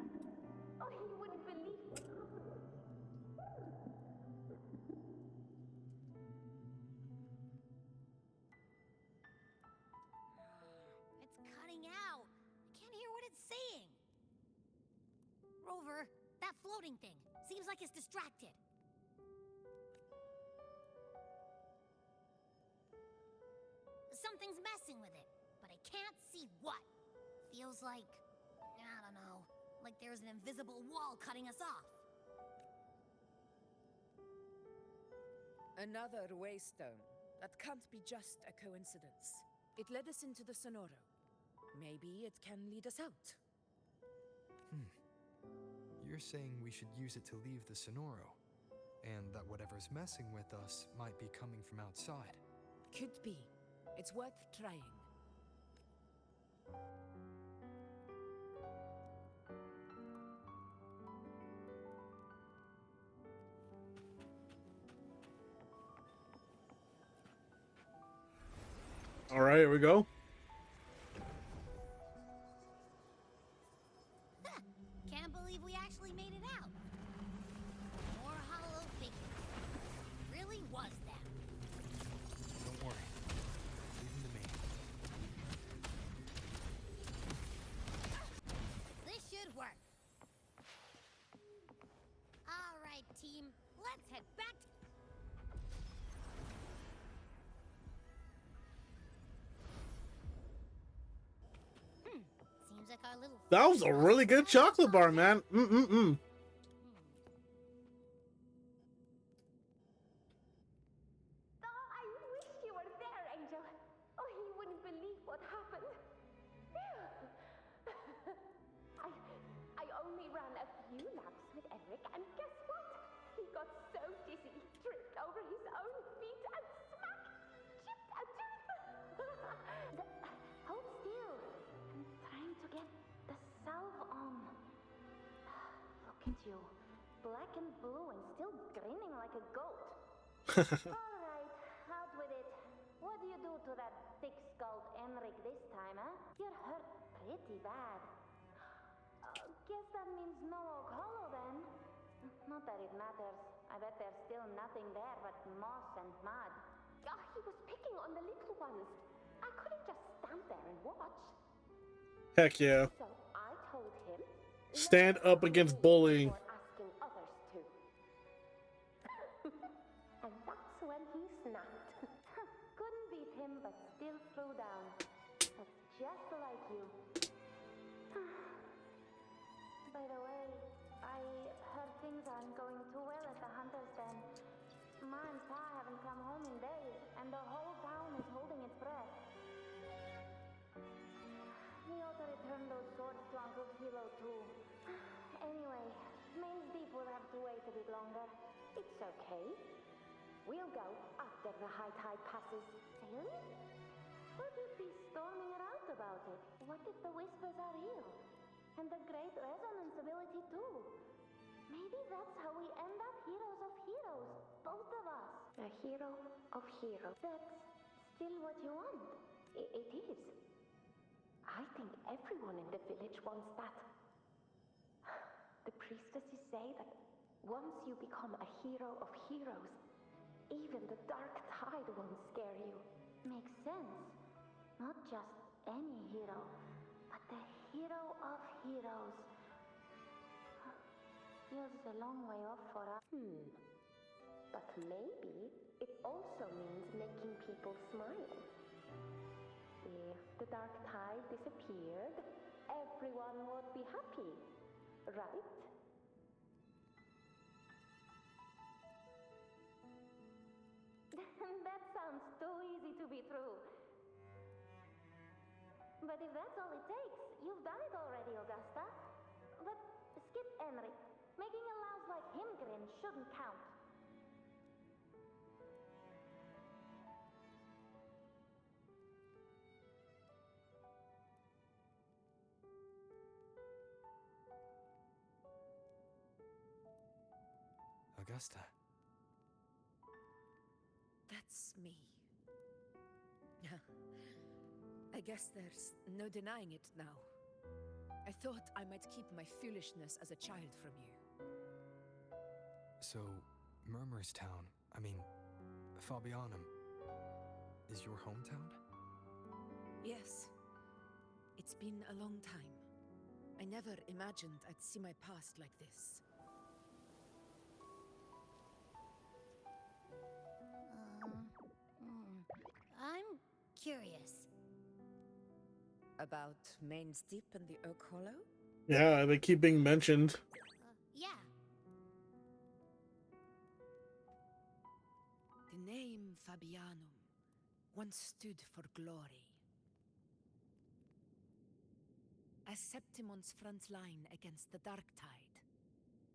Oh, you wouldn't believe it. It's cutting out. I can't hear what it's saying. Rover, that floating thing. Seems like it's distracted. Something's messing with it, but I can't see what. Feels like, I don't know, like there's an invisible wall cutting us off. Another waystone. That can't be just a coincidence. It led us into the Sonoro. Maybe it can lead us out. You're saying we should use it to leave the Sonoro, and that whatever's messing with us might be coming from outside. Could be. It's worth trying. All right, here we go. Can't believe we actually made it out. More hollow figures. Really was them. Don't worry. Leave them to me. This should work. All right, team. Let's head back. Seems like our little. That was a really good chocolate bar, man. Mm-mm-mm. Oh, I wish you were there, Angel. Oh, he wouldn't believe what happened. I only ran a few laps with Eric, and guess what? He got so dizzy, tripped over his own feet, and smack! Chipped a tooth! Hold still. I'm trying to get the salve on. Look at you. Black and blue and still grinning like a goat. Alright, out with it. What do you do to that thick-skulled Enric this time, huh? You're hurt pretty bad. Guess that means no Oak Hollow then. Not that it matters. I bet there's still nothing there but moss and mud. Oh, he was picking on the little ones. I couldn't just stand there and watch. Heck yeah. So I told him, Stand up against bullying. before asking others to. And that's when he snapped. Couldn't beat him, but still threw down. That's just like you. By the way, I heard things aren't going too well at the Hunter's Den. Ma and Pa haven't come home in days, and the whole town is holding its breath. We ought to return those swords to Uncle Philo too. Anyway, Main's Deep will have to wait a bit longer. It's okay. We'll go after the high tide passes. Really? Or you'd be storming around about it. What if the whispers are real? And the great resonance ability too. Maybe that's how we end up heroes of heroes. Both of us. A hero of heroes. That's still what you want. It is. I think everyone in the village wants that. The priestesses say that once you become a hero of heroes, even the dark tide won't scare you. Makes sense. Not just any hero, but the hero of heroes. Feels a long way off for us. But maybe it also means making people smile. If the dark tide disappeared, everyone would be happy, right? That sounds too easy to be true. But if that's all it takes, you've done it already, Augusta. But skip Enric. Making a louse like him grin shouldn't count. Augusta. That's me. I guess there's no denying it now. I thought I might keep my foolishness as a child from you. So, Murmurstown, I mean, Fabianum, is your hometown? Yes. It's been a long time. I never imagined I'd see my past like this. I'm curious. About Main's Deep and the Oak Hollow? Yeah, they keep being mentioned. Yeah. The name Fabianum once stood for glory. As Septimont's front line against the Dark Tide,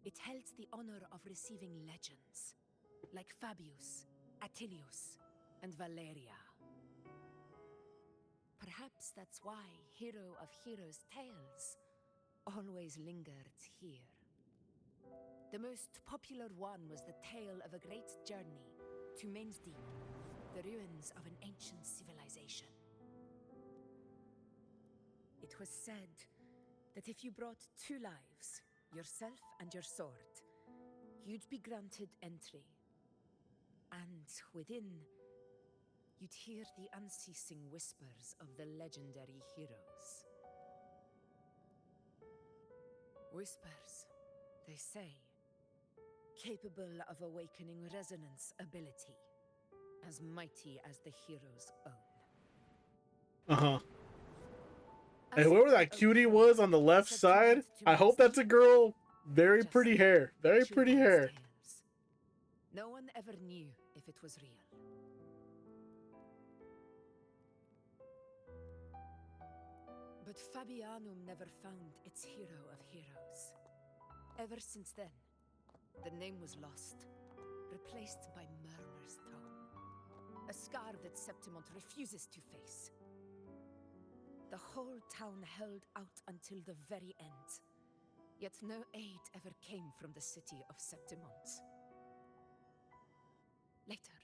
it held the honor of receiving legends, like Fabius, Attilius, and Valeria. Perhaps that's why Hero of Heroes' tales always lingered here. The most popular one was the tale of a great journey to Main's Deep, the ruins of an ancient civilization. it was said that if you brought 2 lives, yourself and your sword, you'd be granted entry. And within, you'd hear the unceasing whispers of the legendary heroes. Whispers, they say, capable of awakening resonance ability, as mighty as the hero's own. Uh-huh. And whoever that cutie was on the left side, I hope that's a girl. Very pretty hair. Very pretty hair. No one ever knew if it was real. But Fabianum never found its hero of heroes. Ever since then, the name was lost, replaced by Murmur's Tone, a scar that Septimont refuses to face. The whole town held out until the very end, yet no aid ever came from the city of Septimont. Later,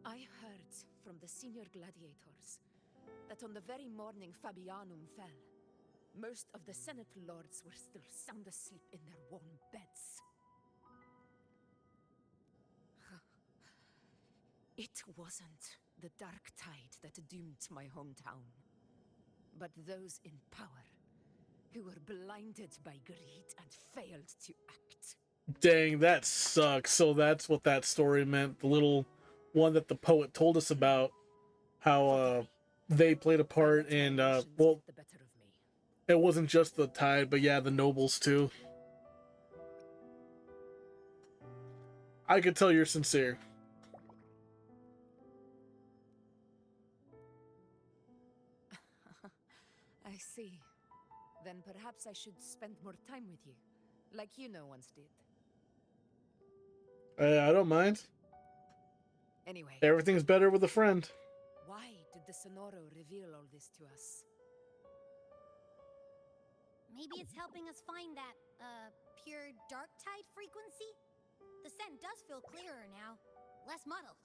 I heard from the senior gladiators that on the very morning Fabianum fell, most of the Senate lords were still sound asleep in their warm beds. It wasn't the dark tide that doomed my hometown, but those in power who were blinded by greed and failed to act. Dang, that sucks. So that's what that story meant. The little one that the poet told us about, how they played a part in well, it wasn't just the tide, but yeah, the nobles too. I could tell you're sincere. I see. Then perhaps I should spend more time with you, like Iuno once did. I don't mind. Anyway, Everything's better with a friend. why did the Sonoro reveal all this to us? Maybe it's helping us find that, pure dark tide frequency? The scent does feel clearer now, less muddled.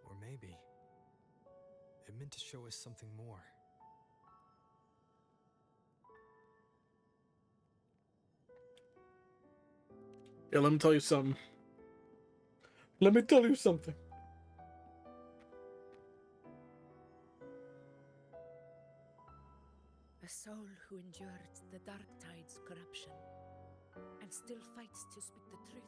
Or maybe it meant to show us something more. Yeah, let me tell you something. Let me tell you something. A soul who endured the dark tide's corruption and still fights to speak the truth.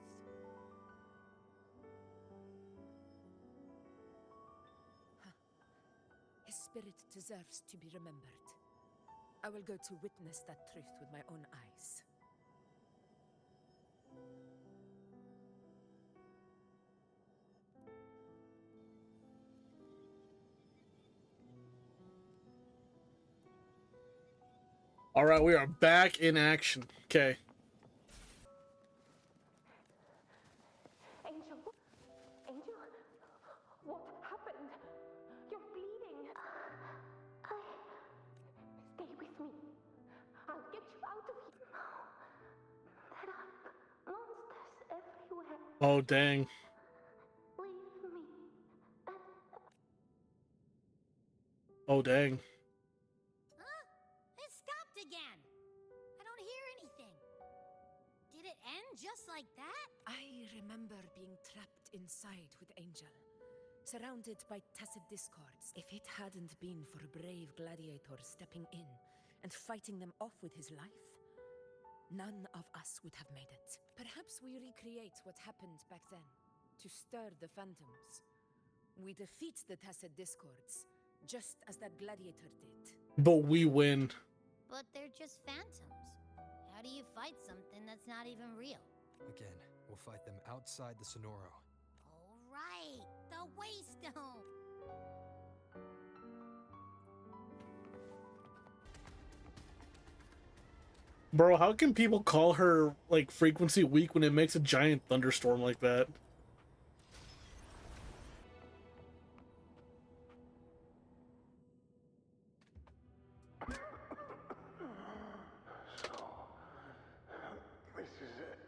His spirit deserves to be remembered. I will go to witness that truth with my own eyes. All right, we are back in action. Okay. Angel? Angel? What happened? You're bleeding. Stay with me. I'll get you out of here. There are monsters everywhere. Oh, dang. Leave me. Oh, dang. Huh? It stopped again. I don't hear anything. Did it end just like that? I remember being trapped inside with Angel, surrounded by tacit discords. If it hadn't been for a brave gladiator stepping in and fighting them off with his life, none of us would have made it. Perhaps we recreate what happened back then, to stir the phantoms. We defeat the tacit discords, just as that gladiator did. But we win. But they're just phantoms. How do you fight something that's not even real? Again, we'll fight them outside the Sonoro. All right, the Waystone. Bro, how can people call her, like, frequency weak when it makes a giant thunderstorm like that? This is it.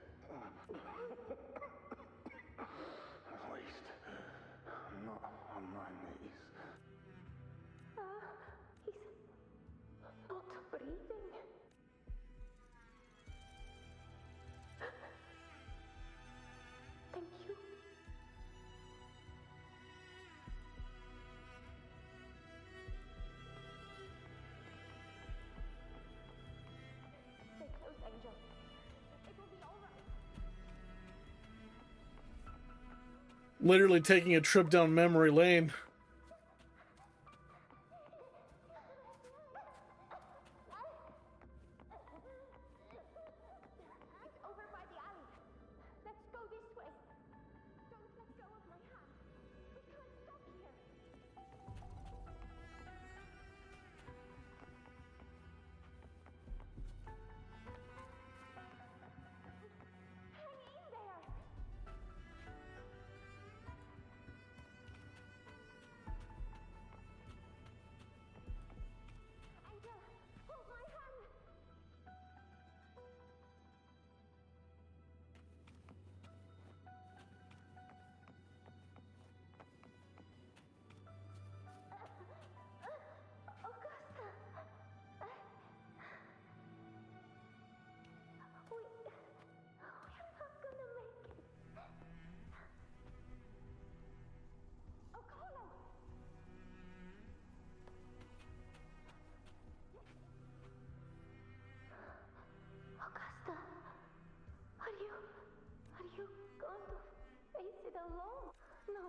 At least, I'm not on my knees. Literally taking a trip down memory lane. It's over by the alley. Let's go this way. Don't let go of my hand. We can't stop here. Hang in there. Angel, hold my hand. Augusta. We're not gonna make it. Oh, KURO! Augusta, are you going to face it alone? No,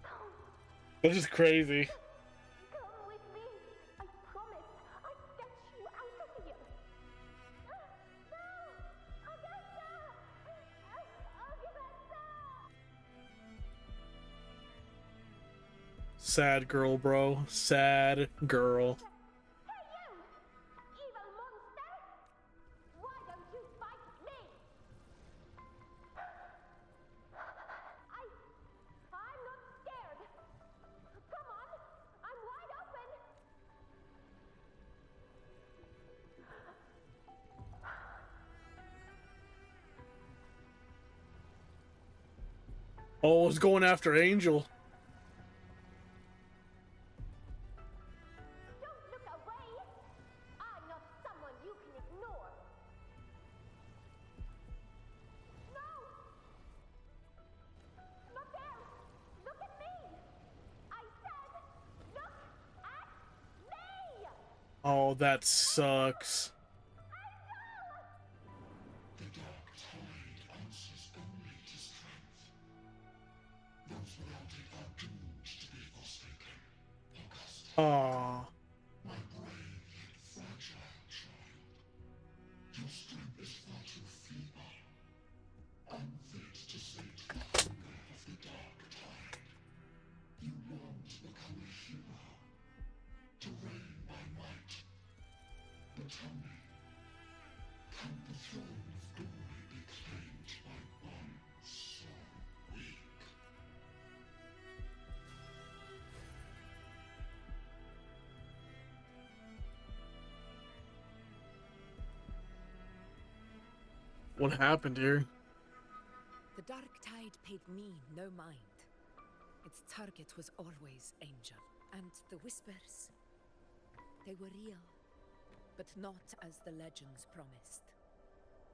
don't. This is crazy. Come with me. I promise I'll get you out of here. No! Augusta! Augusta! Sad girl, bro. Sad girl. Hey you! Evil monster! Why don't you fight me? I'm not scared. Come on, I'm wide open. Oh, it's going after Angel. Don't look away. I'm not someone you can ignore. No! Not there! Look at me! I said, look at me! Oh, that sucks. Aww. What happened here? The Dark Tide paid me no mind. Its target was always Angel. And the whispers, they were real, but not as the legends promised.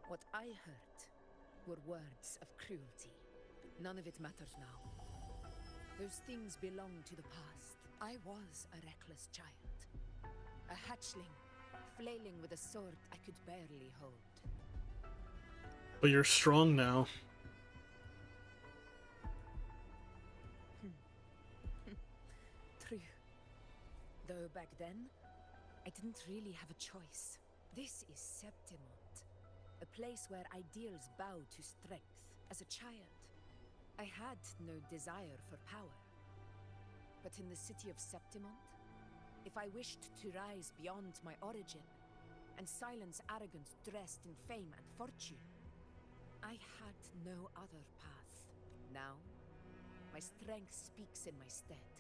What I heard were words of cruelty. None of it matters now. Those things belong to the past. I was a reckless child. A hatchling, flailing with a sword I could barely hold. But you're strong now. True. Though back then, I didn't really have a choice. This is Septimont, a place where ideals bow to strength. As a child, I had no desire for power. But in the city of Septimont, if I wished to rise beyond my origin and silence arrogance dressed in fame and fortune, I had no other path. Now, my strength speaks in my stead,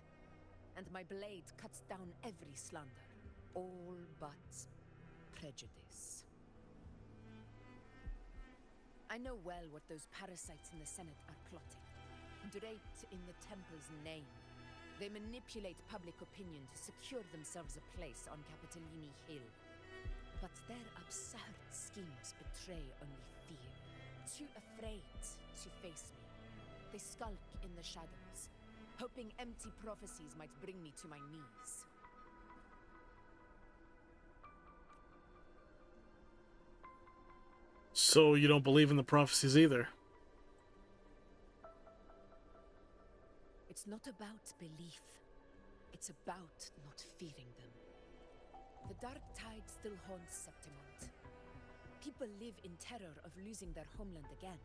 and my blade cuts down every slander, all but prejudice. I know well what those parasites in the Senate are plotting. Draped in the Temple's name, they manipulate public opinion to secure themselves a place on Capitolini Hill. But their absurd schemes betray only fear. Too afraid to face me, they skulk in the shadows, hoping empty prophecies might bring me to my knees. So you don't believe in the prophecies either? It's not about belief. It's about not fearing them. The dark tide still haunts Septimont. People live in terror of losing their homeland again,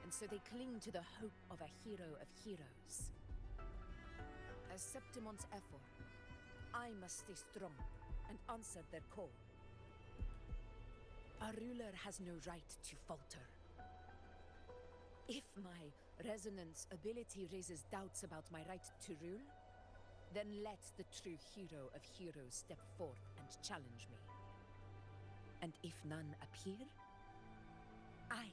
and so they cling to the hope of a hero of heroes. As Septimont's effort, I must stay strong and answer their call. A ruler has no right to falter. If my resonance ability raises doubts about my right to rule, then let the true hero of heroes step forth and challenge me. And if none appear, I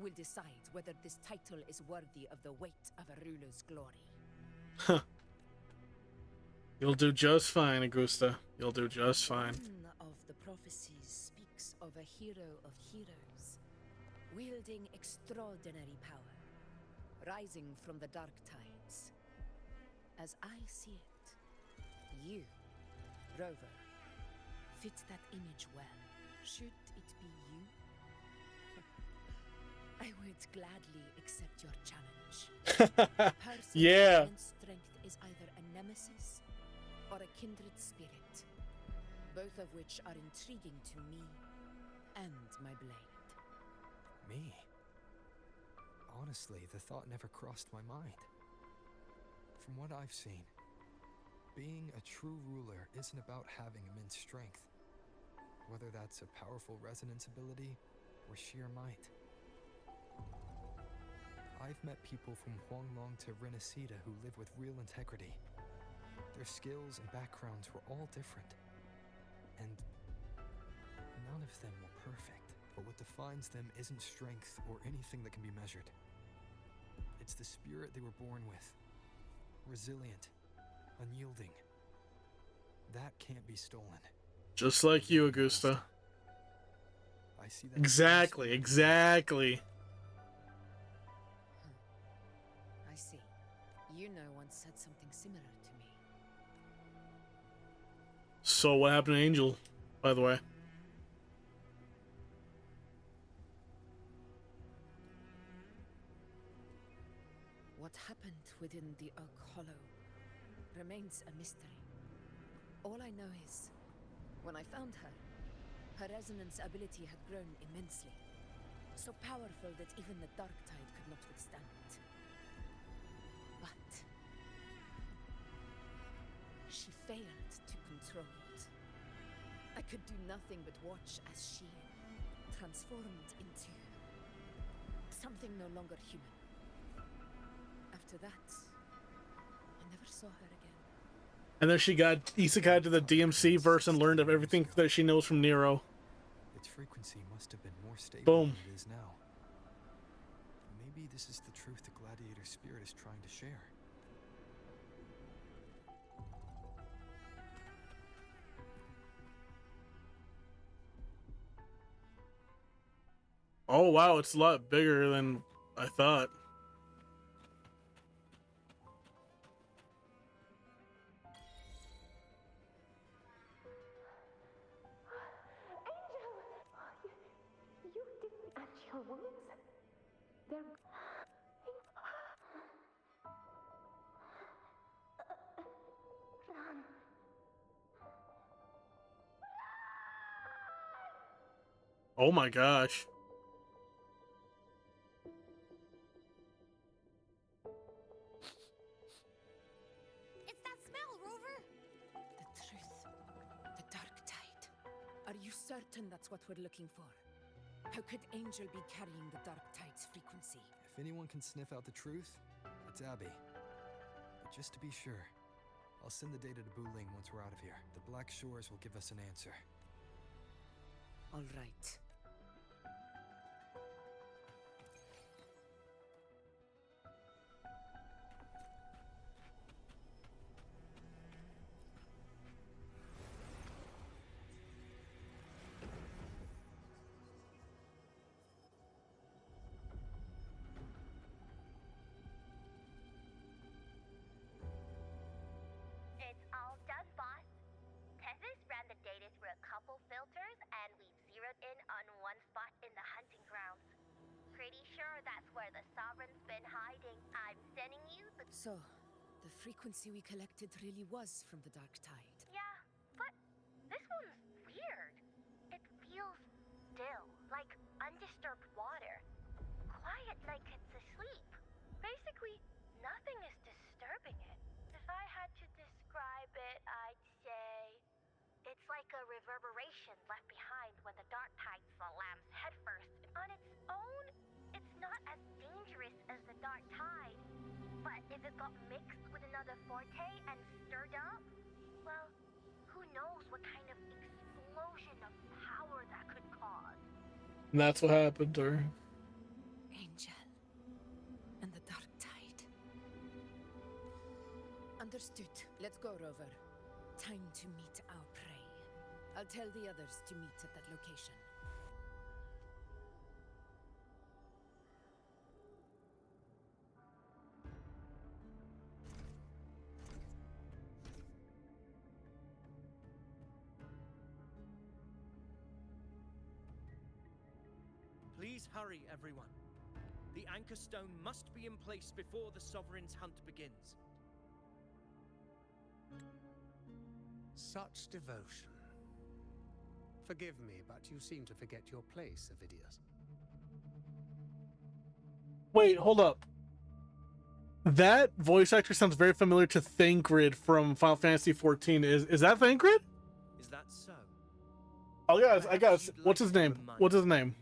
will decide whether this title is worthy of the weight of a ruler's glory. You'll do just fine, Augusta. You'll do just fine. One of the prophecies speaks of a hero of heroes, wielding extraordinary power, rising from the dark tides. As I see it, you, Rover, fit that image well. Should it be you? I would gladly accept your challenge. Yeah. Immense strength is either a nemesis or a kindred spirit, both of which are intriguing to me and my blade. Me? Honestly, the thought never crossed my mind. From what I've seen, being a true ruler isn't about having immense strength, whether that's a powerful resonance ability or sheer might. I've met people from Huanglong to Renacida who live with real integrity. Their skills and backgrounds were all different, and none of them were perfect. But what defines them isn't strength or anything that can be measured. It's the spirit they were born with. Resilient, unyielding. That can't be stolen. Just like you, Augusta. I see that. Exactly, exactly. I see. Iuno once said something similar to me. So what happened to Angel, by the way? What happened within the Oak Hollow remains a mystery. All I know is, when I found her, her resonance ability had grown immensely, so powerful that even the dark tide could not withstand it. But she failed to control it. I could do nothing but watch as she transformed into something no longer human. After that, I never saw her again. And then she got isekai to the DMC verse and learned of everything that she knows from Nero. Its frequency must have been more stable Boom. than it is now. Maybe this is the truth the gladiator spirit is trying to share. Oh wow, it's a lot bigger than I thought. You didn't catch your wounds. They're... Run. Oh my gosh. It's that smell, Rover! The truth. The dark tide. Are you certain that's what we're looking for? How could Angel be carrying the dark tide's frequency? If anyone can sniff out the truth, it's Abby. But just to be sure, I'll send the data to Buling once we're out of here. The Black Shores will give us an answer. All right. It's all done, boss. Tethys ran the data through a couple filters, and we've zeroed in on one spot in the hunting grounds. Pretty sure that's where the Sovereign's been hiding. I'm sending you the... So, The frequency we collected really was from the dark tide. Yeah, but this one's weird. It feels still, like undisturbed water. Quiet like it's asleep. Basically, nothing is disturbing it. If I had to describe it, I'd say it's like a reverberation left behind when the dark tide slams headfirst. On its own, it's not as dangerous as the dark tide. But if it got mixed with another forte and stirred up, well, who knows what kind of explosion of power that could cause. And that's what happened to her. Angel. And the dark tide. Understood. Let's go, Rover. Time to meet our prey. I'll tell the others to meet at that location. Please hurry, everyone. The anchor stone must be in place before the Sovereign's hunt begins. Such devotion. Forgive me, but you seem to forget your place, Avidius. Wait, hold up. That voice actor sounds very familiar to Thancred from Final Fantasy XIV. Is that Thancred? Is that so? Oh yeah, I guess. What's his name? What's his name?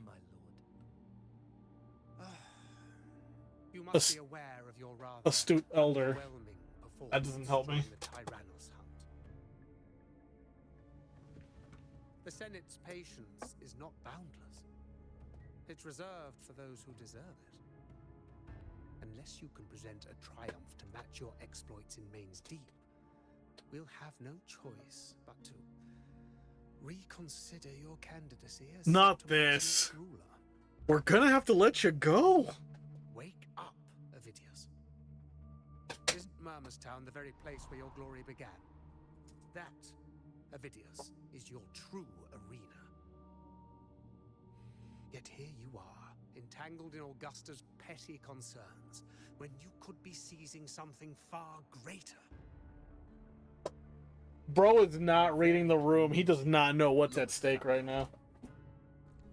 You must be aware of your rather Astute elder. overwhelming That doesn't help me. during the Tyrannos hunt. The Senate's patience is not boundless. It's reserved for those who deserve it. Unless you can present a triumph to match your exploits in Main's Deep, we'll have no choice but to reconsider your candidacy as Not Septimont's this. ruler. We're gonna have to let you go. Wake up, Avidius. Isn't Murmustown the very place where your glory began? That, Avidius, is your true arena. Yet here you are, entangled in Augusta's petty concerns, when you could be seizing something far greater. Bro is not reading the room. He does not know what's at stake right now.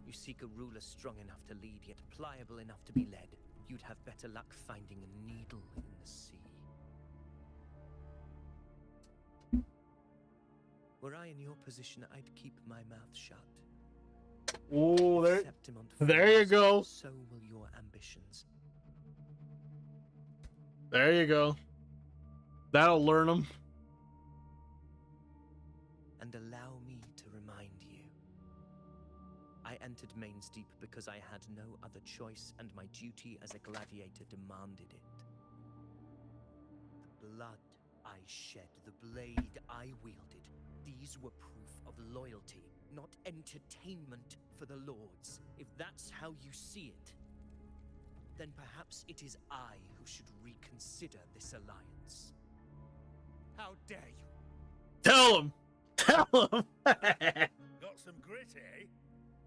You seek a ruler strong enough to lead, yet pliable enough to be led. You'd have better luck finding a needle in the sea. Were I in your position, I'd keep my mouth shut. Ooh, Septimont there you falls, go. So will your ambitions. There you go. That'll learn him. And allow me to remind you. I entered Main's Deep because I had no other choice, and my duty as a gladiator demanded it. The blood I shed, the blade I wielded, these were proof of loyalty, not entertainment for the Lords. If that's how you see it, then perhaps it is I who should reconsider this alliance. How dare you? Tell him! Tell him! Got some grit, eh?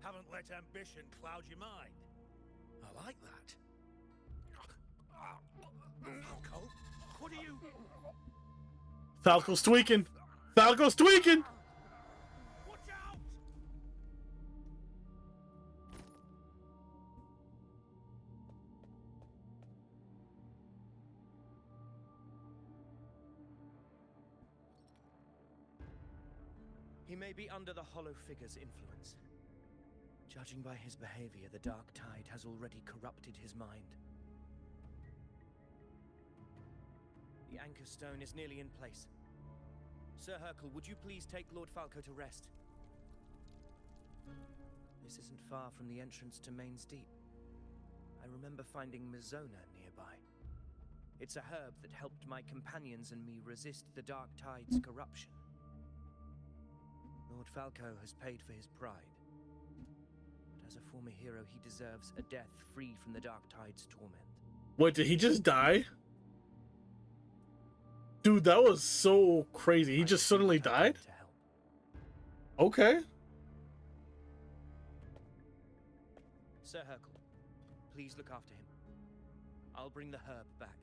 Haven't let ambition cloud your mind. I like that. Falco, what are you... Falco's tweaking! Falco's tweaking! Watch out! He may be under the Hollow Figure's influence. Judging by his behavior, the Dark Tide has already corrupted his mind. The Anchor Stone is nearly in place. Sir Hercule, would you please take Lord Falco to rest? This isn't far from the entrance to Main's Deep. I remember finding Mizona nearby. It's a herb that helped my companions and me resist the Dark Tide's corruption. Lord Falco has paid for his pride. But as a former hero, he deserves a death free from the Dark Tide's torment. Wait, did he just die? Dude, that was so crazy. He just suddenly died? Okay. Sir Hercule, please look after him. I'll bring the herb back.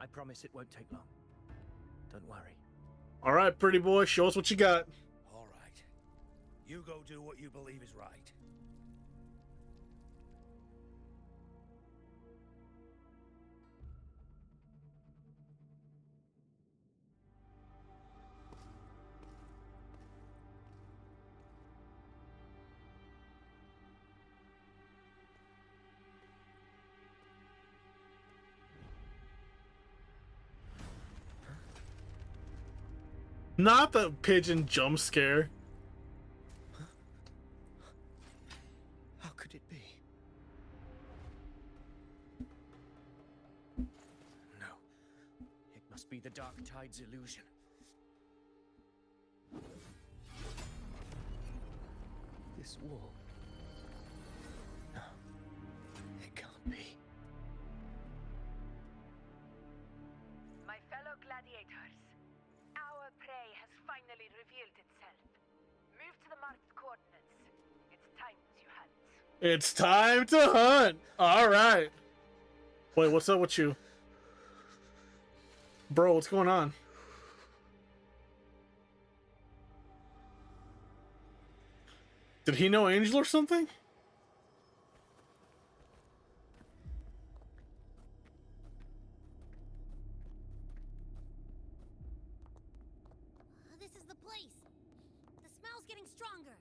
I promise it won't take long. Don't worry. All right, pretty boy, show us what you got. All right. You go do what you believe is right. Not the pigeon jump scare. How could it be? No. It must be the Dark Tide's illusion. This wall. No. It can't be. My fellow gladiators, our prey has finally revealed itself. Move to the marked coordinates. It's time to hunt. It's time to hunt. All right. Wait, what's up with you? Bro, what's going on? Did he know Angel or something? This is the place. The smell's getting stronger.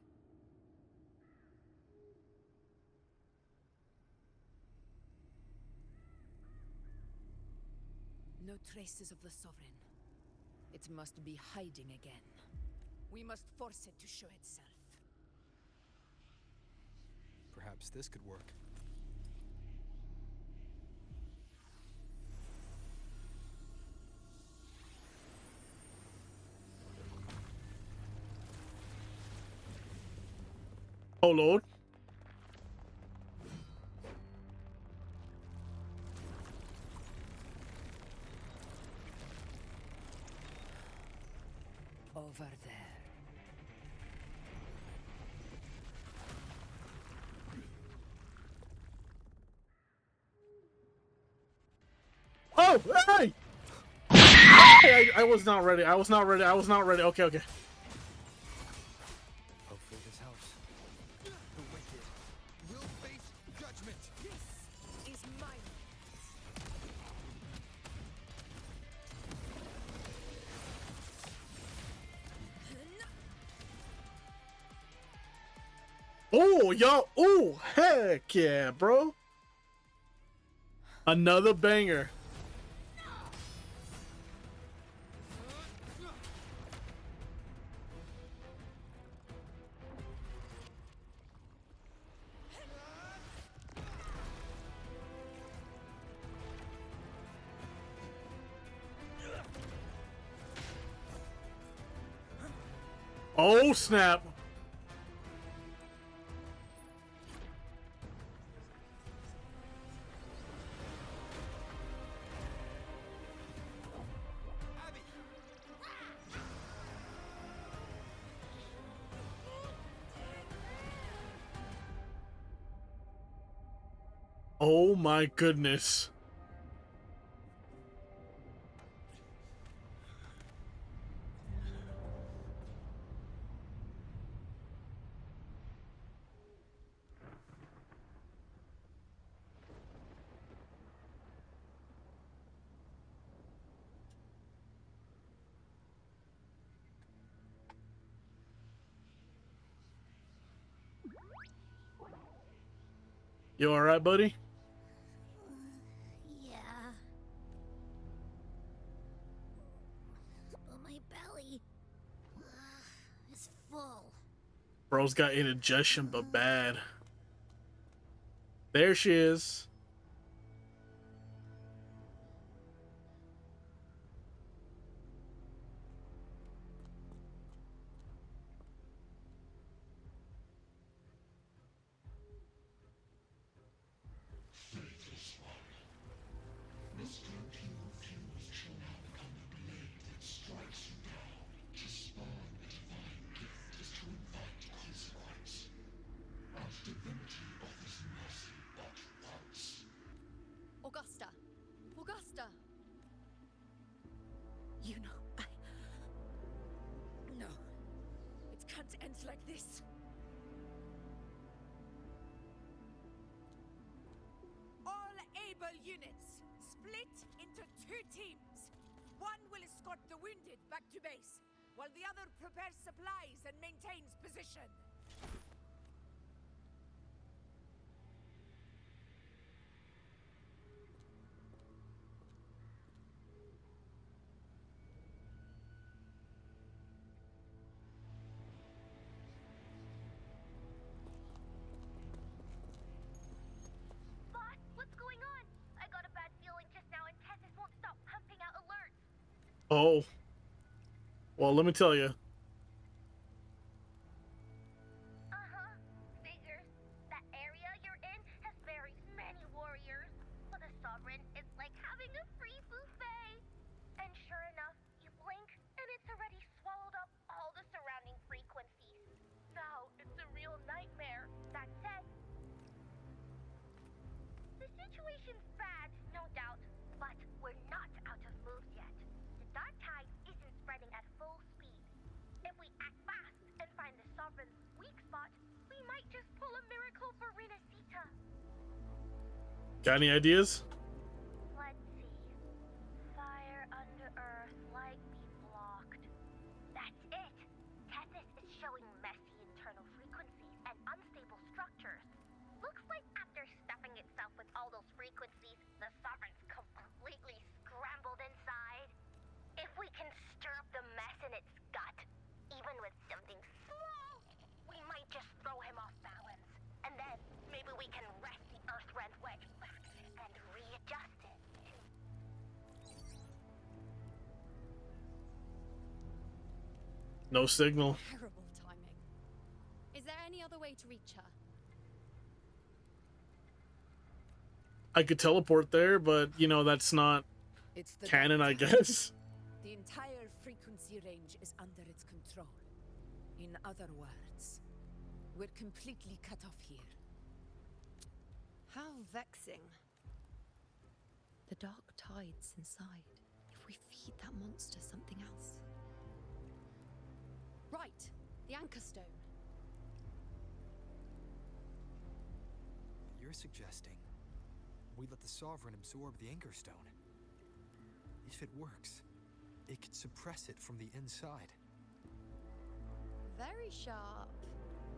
No traces of the Sovereign. It must be hiding again. We must force it to show itself. Perhaps this could work. Oh, Lord. Over there. Oh, hey! I was not ready. I was not ready. I was not ready. Okay, okay. Hopefully this helps. The wicked will face judgment. This is mine. Oh, yo. Oh, heck yeah, bro. Another banger. Oh, snap. Oh my goodness. You alright, buddy? Yeah. But my belly is full. Bro's got indigestion, but bad. There she is. can't end like this. All able units, split into 2 teams. One will escort the wounded back to base, while the other prepares supplies and maintains position. Boss, what's going on? I got a bad feeling just now and Tessus won't stop pumping out alerts. Oh. Well, let me tell you. Uh-huh. Figures. That area you're in has very many warriors. For the Sovereign, it's like having a free buffet. And sure enough, you blink, and it's already swallowed up all the surrounding frequencies. Now, it's a real nightmare. That said, the situation's bad, no doubt, but we're not out of moves yet. The dark tide isn't spreading at full speed. If we act fast and find the Sovereign's weak spot, we might just pull a miracle for Renacita. Got any ideas? Let's see. Fire under earth, light be blocked. That's it! Tessus is showing messy internal frequencies and unstable structures. Looks like after stuffing itself with all those frequencies, the Sovereign's completely scrambled inside. If we can stir up the mess in its gut, even with something small, we might just throw him off balance. And then maybe we can wrest the Earth-Rend wedge back and readjust it. No signal. Terrible timing. Is there any other way to reach her? I could teleport there, but you know that's not It's the canon, I dark tide. guess. The entire frequency range is under its control. In other words, we're completely cut off here. How vexing. The dark tide's inside. If we feed that monster something else. Right, the anchor stone. You're suggesting we let the Sovereign absorb the Anchor Stone. If it works, it could suppress it from the inside. Very sharp.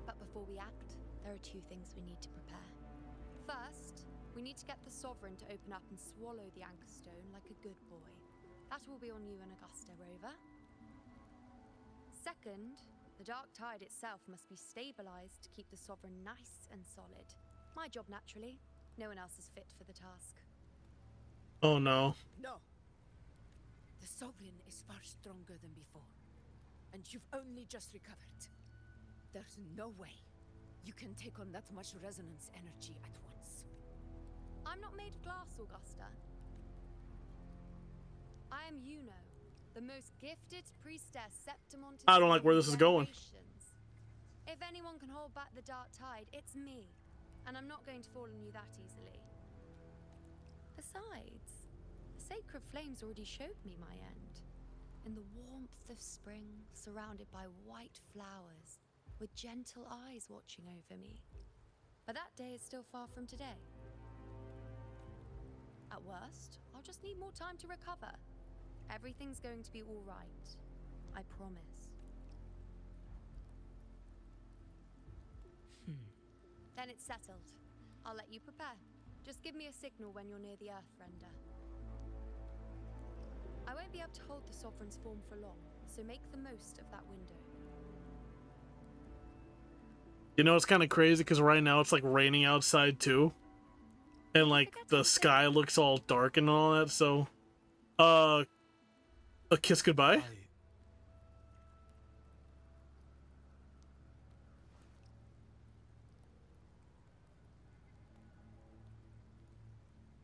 But before we act, there are 2 things we need to prepare. First, we need to get the Sovereign to open up and swallow the anchor stone like a good boy. That will be on you and Augusta, Rover. Second, the dark tide itself must be stabilized to keep the Sovereign nice and solid. My job, naturally. No one else is fit for the task. Oh no. No. The Sovereign is far stronger than before. And you've only just recovered. There's no way you can take on that much resonance energy at once. I'm not made of glass, Augusta. I am Iuno, the most gifted priestess Septimont has I don't like seen where in this is going. generations. If anyone can hold back the dark tide, it's me. And I'm not going to fall on you that easily. Besides, the sacred flames already showed me my end. In the warmth of spring, surrounded by white flowers, with gentle eyes watching over me. But that day is still far from today. At worst, I'll just need more time to recover. Everything's going to be all right. I promise. Then it's settled. I'll let you prepare. Just give me a signal when you're near the Earth-Render. I won't be able to hold the Sovereign's form for long, so make the most of that window. You know, it's kind of crazy because right now it's like raining outside too. And like the sky looks all dark and all that, so a kiss goodbye.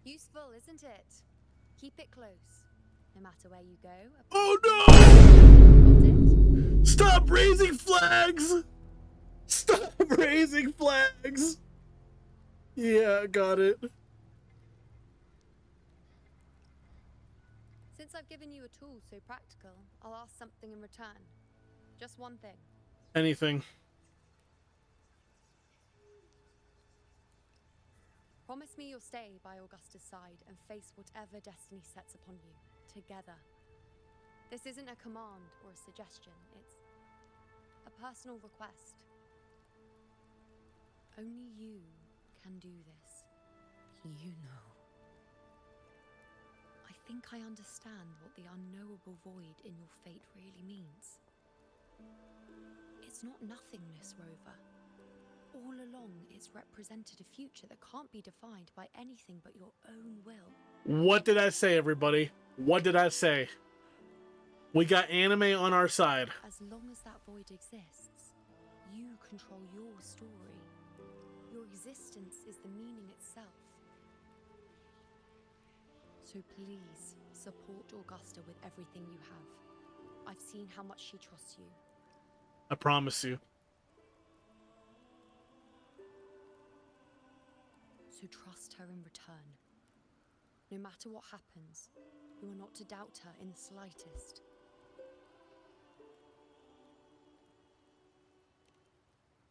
Useful, isn't it? Keep it close. No matter where you go. Oh no! Stop raising flags! Stop raising flags! Yeah, got it. Since I've given you a tool so practical, I'll ask something in return. Just one thing. Anything. Promise me you'll stay by Augusta's side and face whatever destiny sets upon you, together. This isn't a command or a suggestion, it's a personal request. Only you can do this. You know. I think I understand what the unknowable void in your fate really means. It's not nothingness, Rover. All along, it's represented a future that can't be defined by anything but your own will. What did I say, everybody? What did I say? We got anime on our side. As long as that void exists, you control your story. Your existence is the meaning itself. So please, support Augusta with everything you have. I've seen how much she trusts you. I promise you. So trust her in return. No matter what happens, you are not to doubt her in the slightest.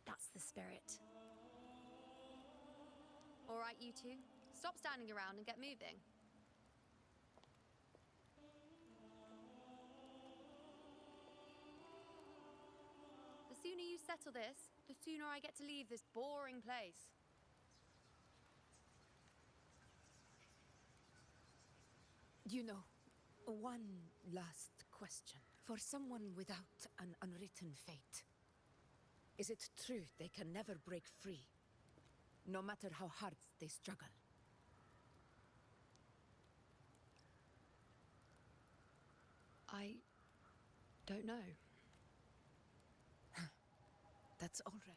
That's the spirit. All right, you two. Stop standing around and get moving. The sooner you settle this, the sooner I get to leave this boring place. You know, one last question. For someone without an unwritten fate, is it true they can never break free, no matter how hard they struggle? I don't know. That's all right.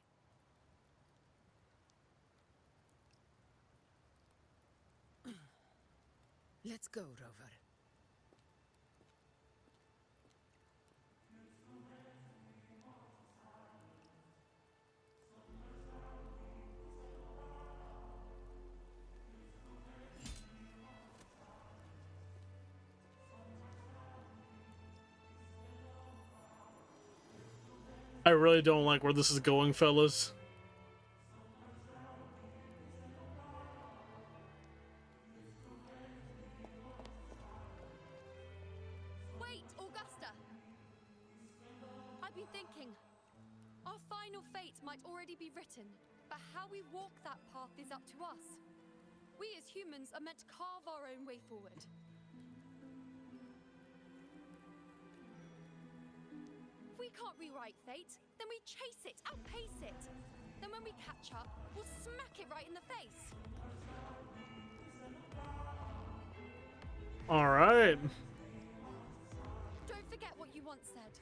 Let's go, Rover. I really don't like where this is going, fellas. Wait, Augusta! I've been thinking. Our final fate might already be written, but how we walk that path is up to us. We as humans are meant to carve our own way forward. If we can't rewrite fate, then we chase it, outpace it. Then when we catch up, we'll smack it right in the face. All right. Don't forget what you once said.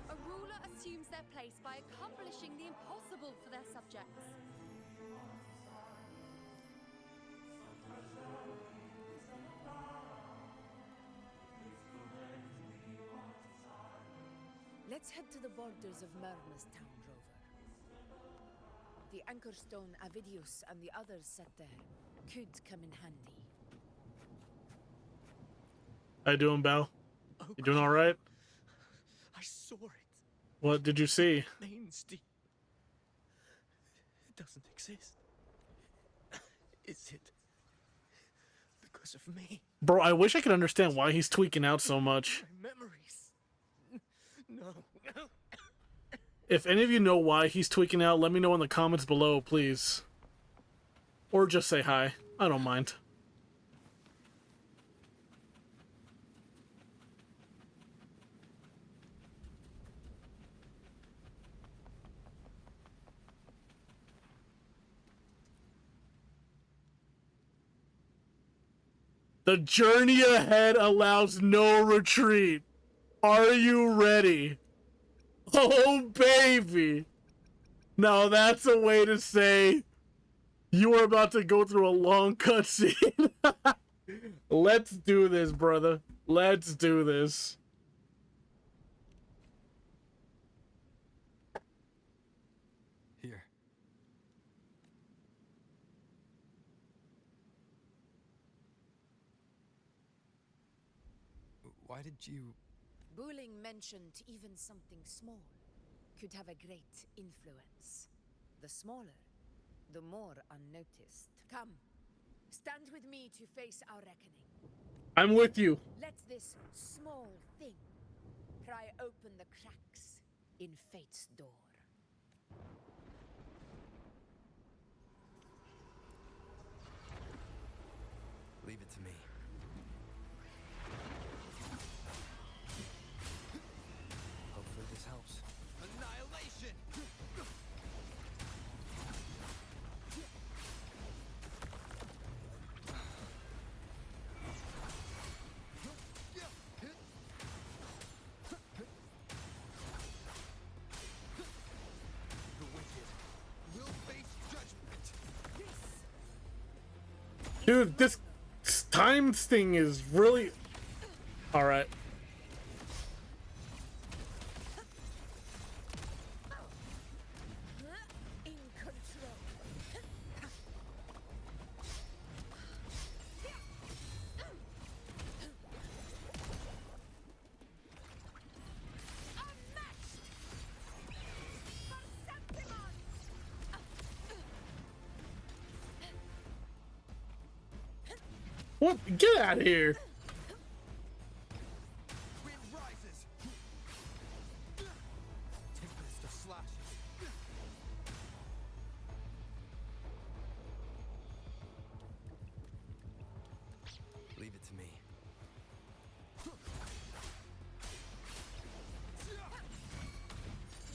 A ruler assumes their place by accomplishing the impossible for their subjects. Let's head to the borders of Mermastown, Rover. The Anchorstone Avidius and the others set there could come in handy. How you doing, Belle? Oh, You doing all right? I saw it. What did you see? Mains deep. It doesn't exist. Is it because of me? Bro, I wish I could understand why he's tweaking out so much. My memories. No. If any of you know why he's tweaking out, let me know in the comments below, please. Or just say hi. I don't mind. The journey ahead allows no retreat. Are you ready? Oh, baby. Now that's a way to say you are about to go through a long cutscene. Let's do this, brother. Let's do this. Here. Why did you... Bulling mentioned even something small could have a great influence. The smaller, the more unnoticed. Come, stand with me to face our reckoning. I'm with you. Let this small thing pry open the cracks in fate's door. Leave it to me. Hopefully this helps. Annihilation! The wicked will face judgment. Dude, this time thing is really... Alright. In control. What? Get out of here. Wind rises. Tempest of slashes. Leave it to me.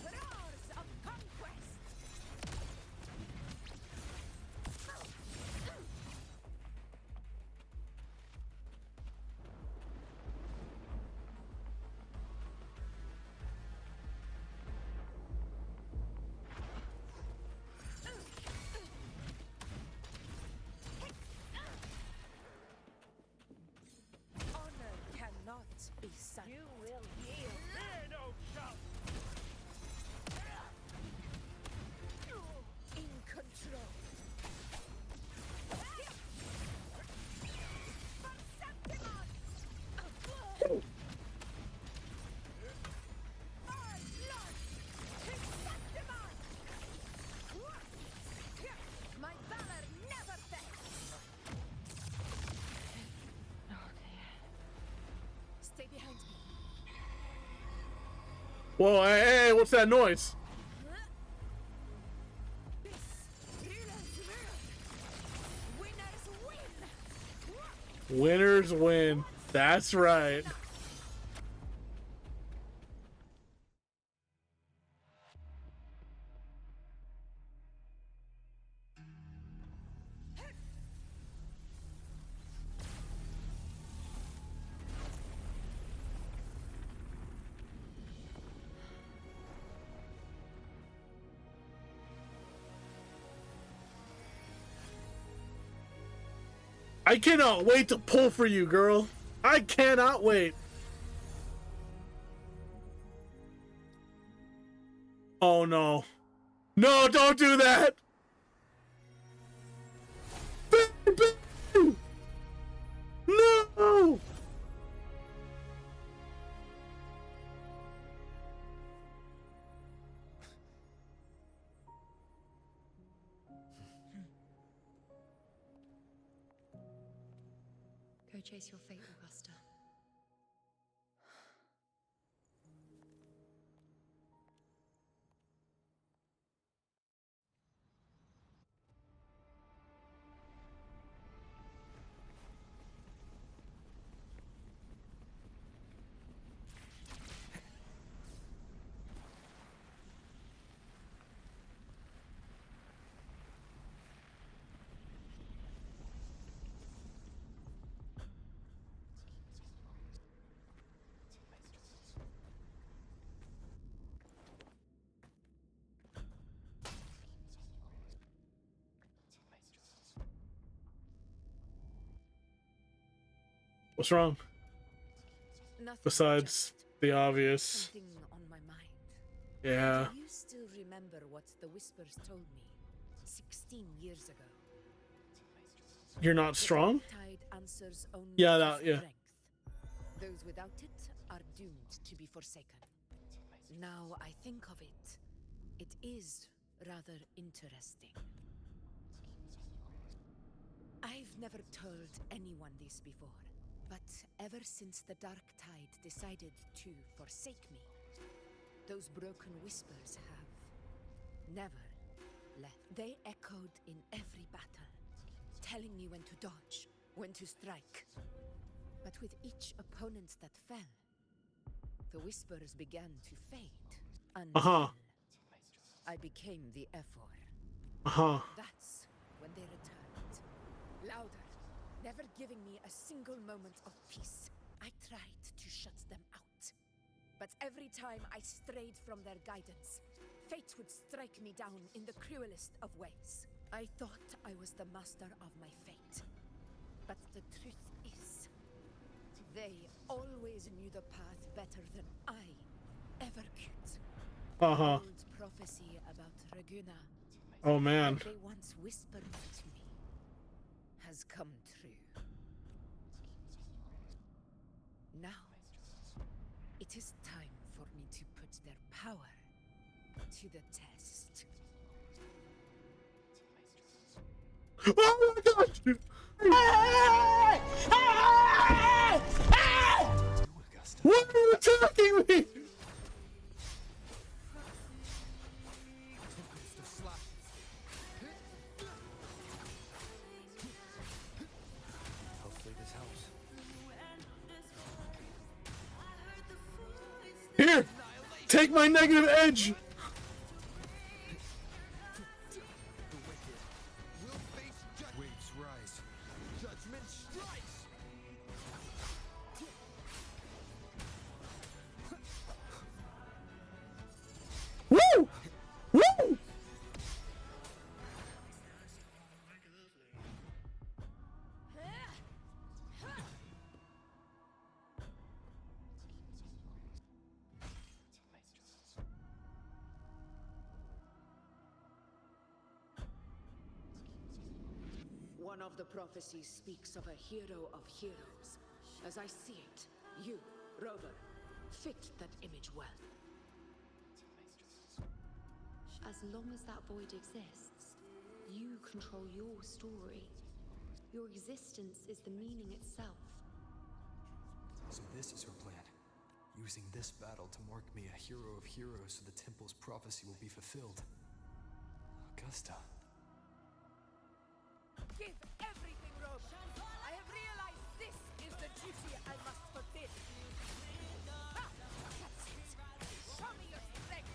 Roars of conquest. Honor cannot be silenced. You will yield. Fear no challenge! In control. For Septimont! My blood is Septimont! My valor never fails! Stay behind me. Whoa, hey, what's that noise? Winners win. That's right. I cannot wait to pull for you, girl. I cannot wait. Oh no. No, don't do that. No. Go chase your fate, Augusta. What's wrong? Nothing, Besides the obvious. something on my mind. Yeah. Do you still remember what the Whispers told me 16 years ago? You're not strong? The tide answers only Yeah, to that, yeah. strength. Those without it are doomed to be forsaken. Now I think of it, it is rather interesting. I've never told anyone this before, but ever since the Dark Tide decided to forsake me, those broken whispers have never left. They echoed in every battle, telling me when to dodge, when to strike. But with each opponent that fell, the whispers began to fade until I became the Ephor. That's when they returned. Louder, never giving me a single moment of peace. I tried to shut them out. But every time I strayed from their guidance, fate would strike me down in the cruelest of ways. I thought I was the master of my fate. But the truth is, they always knew the path better than I ever could. Old prophecy about Raguna. Oh man. That they once whispered to me has come true. Now, it is time for me to put their power to the test. Oh my gosh! Why are you attacking me? Hopefully this helps. Here! Take my negative edge! Waves rise. Judgment strikes! Woo! Woo! One of the prophecies speaks of a hero of heroes. As I see it, you, Rover, fit that image well. As long as that void exists, you control your story. Your existence is the meaning itself. So this is her plan. Using this battle to mark me a hero of heroes so the temple's prophecy will be fulfilled. Augusta. Give everything, Rover. I have realized this is the duty I must fulfill. Ha! That's it. Show me your strength.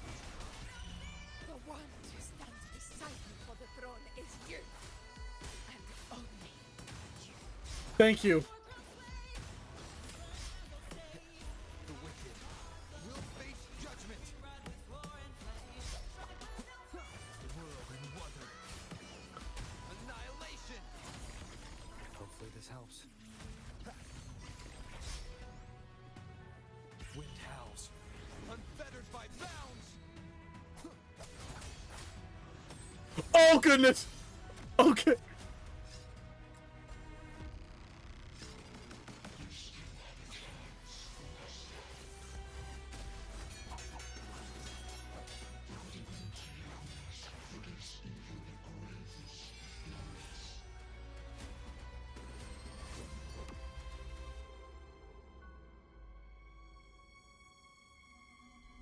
The one who stands beside me for the throne is you. And only you. Thank you. The wicked will face judgment. Whirl and wuthering. Annihilation. Hopefully this helps. Wind howls. Unfettered by bounds. Oh goodness! Okay.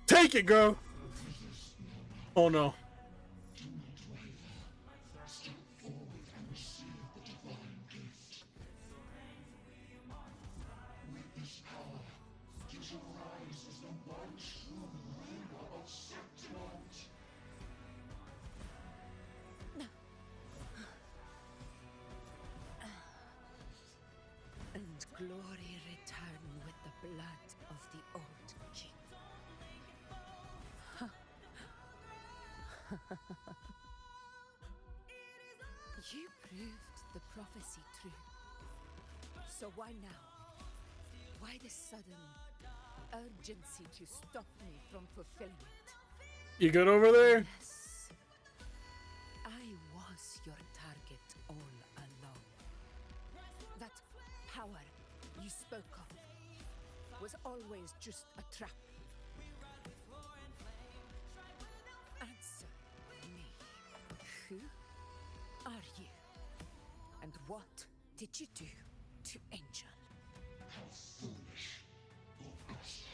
Take it, girl! Oh no. And glory return with the blood of the old king. You proved the prophecy true. So why now? Why this sudden urgency to stop me from fulfilling it? You good over there? Yes. I was your target all along. That power you spoke of was always just a trap. Who are you? And what did you do to Angel? How foolish, Augusta.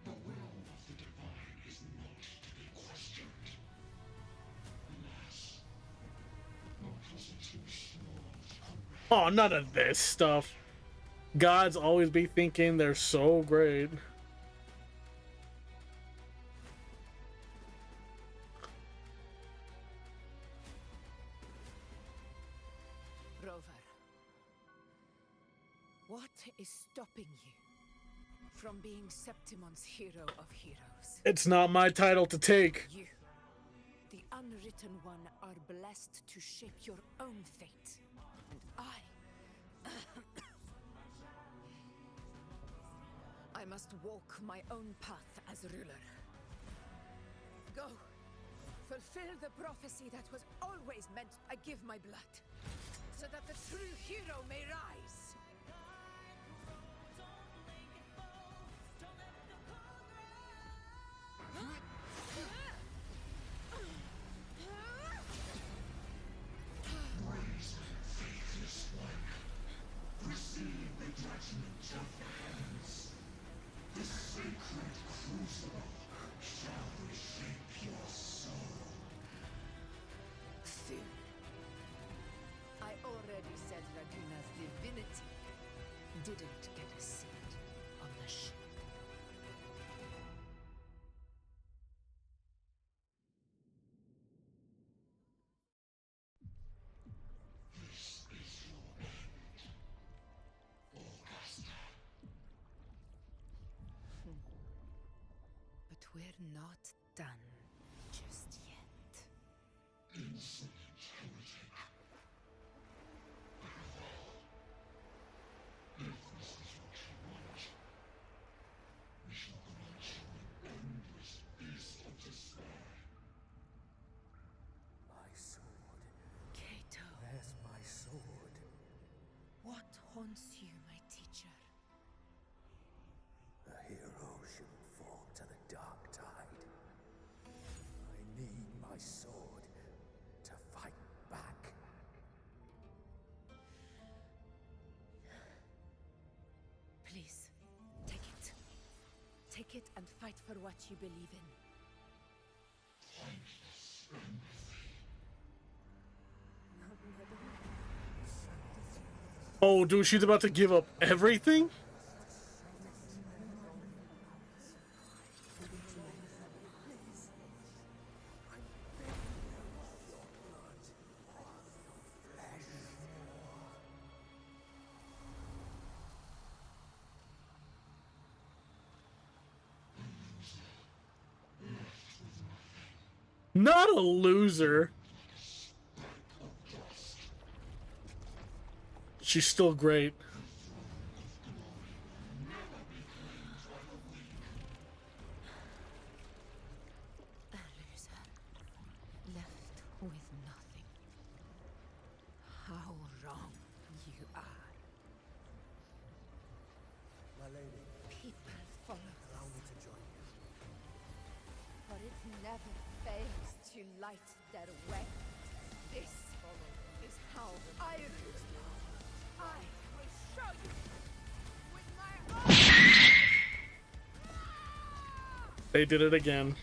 The will of the divine is not to be questioned. Alas, no positive small. Oh, none of this stuff. Gods always be thinking they're so great. Rover, what is stopping you from being Septimont's hero of heroes? It's not my title to take. You, the unwritten one, are blessed to shape your own fate. And I must walk my own path as ruler. Go, fulfill the prophecy that was always meant. I give my blood, so that the true hero may rise. Receive the judgment of the hands. The sacred crucible shall reshape your soul. Soon. I already said Raguna's divinity didn't get a seat on the ship. This is your end, Augusta. But we're not done just yet. Insolent heretic. Above all, if this is what you want, we shall grant you an endless beast of despair. My sword. Kato, Where's my sword? what haunts you, my teacher? A hero shouldn't fall to the dark tide. I need my sword to fight back. Please, take it. Take it and fight for what you believe in. Thankless empathy. Oh, dude, she's about to give up everything? Not a loser. She's still great. A loser, left with nothing. How wrong you are. My lady, People follow allow me to join you. for it never fails to light their way. This is how I rule. I will show you with my own. They did it again.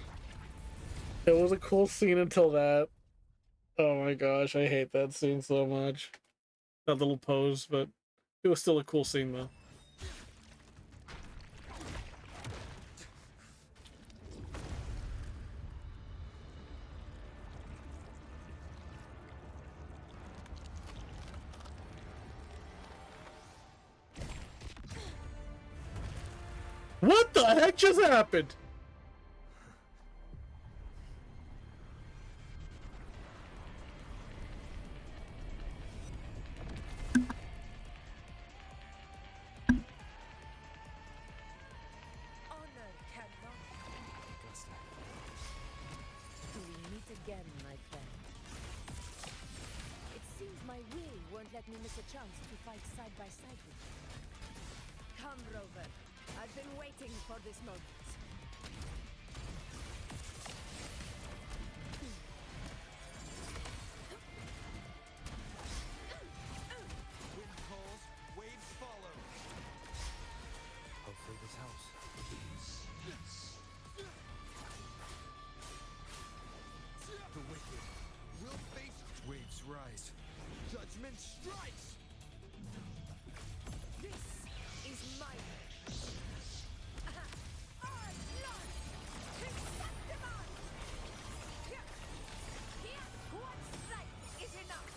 It was a cool scene until that. Oh my gosh, I hate that scene so much. That little pose, but it was still a cool scene though. What the heck just happened? Honor cannot. Augusta. We meet again, my friend. It seems my will won't let me miss a chance to fight side by side with you. Come, Rover. I've been waiting for this moment. and strikes! This is my Blood to Septimont! Here, one strike is enough!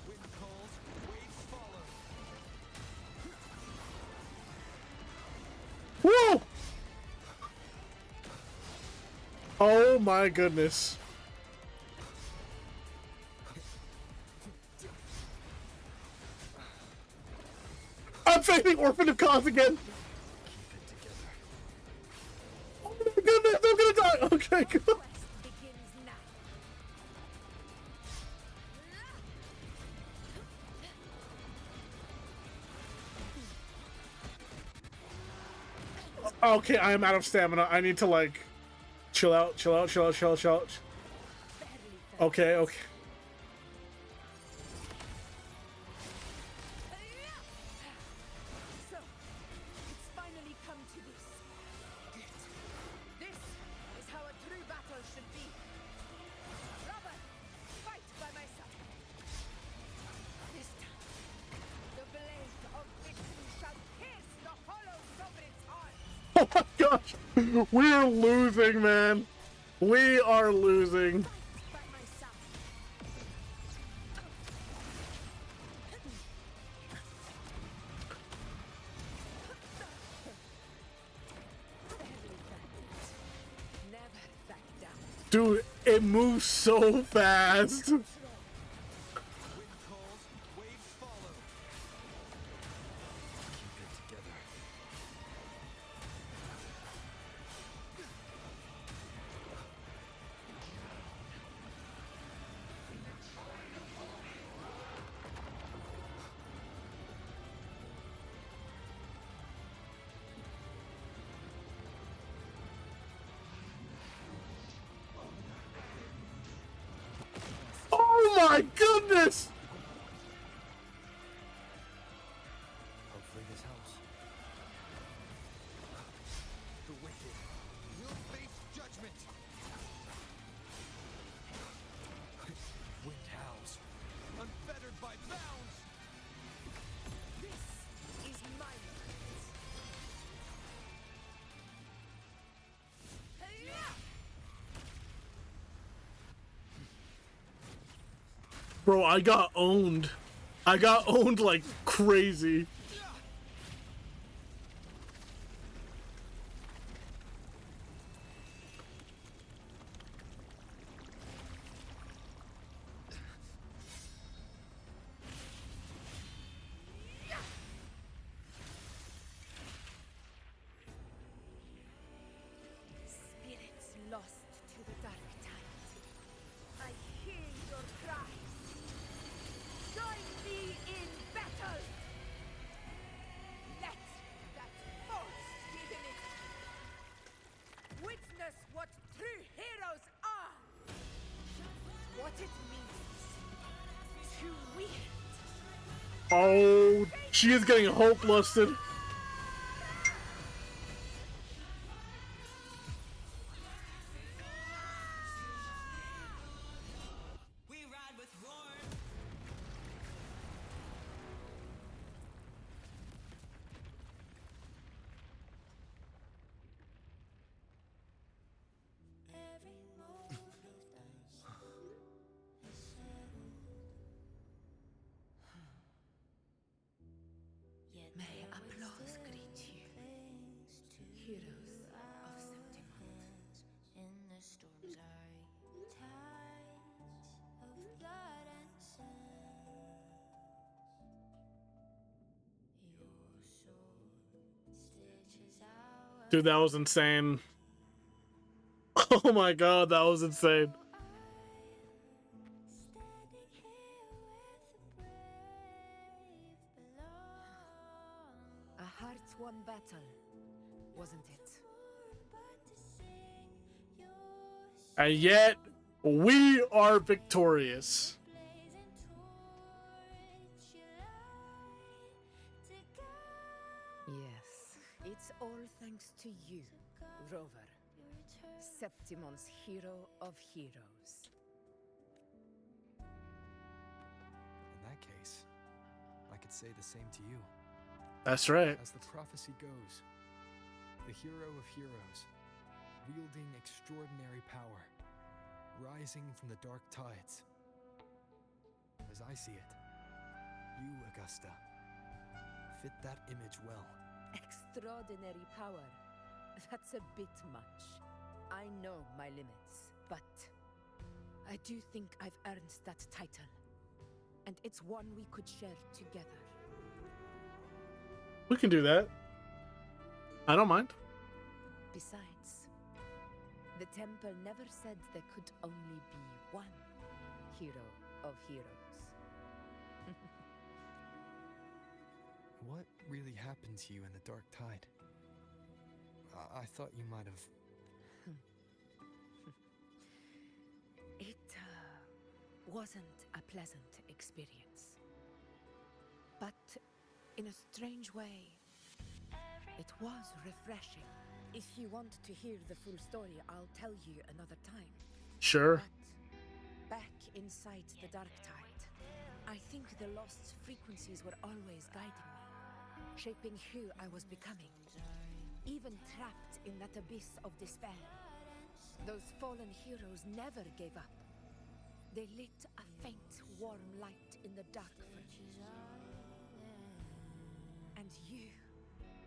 Wind calls, waves follow. Woo! Oh my goodness. I'm facing Orphan of Cause again! Oh my goodness, I'm gonna die! Okay, good. Quest begins now. Okay, I am out of stamina. I need to like chill out, chill out, chill out, chill out, chill out. Okay, okay. So, it's finally come to this. This is how a true battle should be. Brother, fight by my side. This time, the blade of victory shall pierce the hollow sovereign's heart. Oh my gosh! We're losing, man. We are losing. Fight by my side. Never back down. Dude, it moves so fast. Wind calls, waves follow. Keep it together. Oh my goodness! Hopefully this helps. The wicked will face judgment. Wind howls, unfettered by bounds. This is my moment. Bro, I got owned. I got owned like crazy. Spirits lost to the dark tide. I hear your cries. Join me in battle. Let that force within it witness what true heroes are. What it means to wield. Oh, she is getting hope lusted. We ride with roar. May applause greet you, heroes of Septimont. In the storm's eye, tides of blood and sand. Your sword stitches out. Dude, that was insane. Oh my god, that was insane. Standing here with the brave below. A heart-won battle, wasn't it? And yet, we are victorious. Blazing torch, your light. It's all thanks to you, Rover. Septimont's hero of heroes. In that case, I could say the same to you. That's right. As the prophecy goes, the hero of heroes, wielding extraordinary power, rising from the dark tides. As I see it, you, Augusta, fit that image well. Extraordinary power. That's a bit much. I know my limits, but I do think I've earned that title. And it's one we could share together. We can do that. I don't mind. Besides, the temple never said there could only be one hero of heroes. What really happened to you in the dark tide? I thought you might have... It wasn't a pleasant experience. But in a strange way, it was refreshing. If you want to hear the full story, I'll tell you another time. Sure. But back inside the dark tide, I think the lost frequencies were always guiding me, shaping who I was becoming. Even trapped in that abyss of despair, those fallen heroes never gave up. They lit a faint, warm light in the dark for me. And you,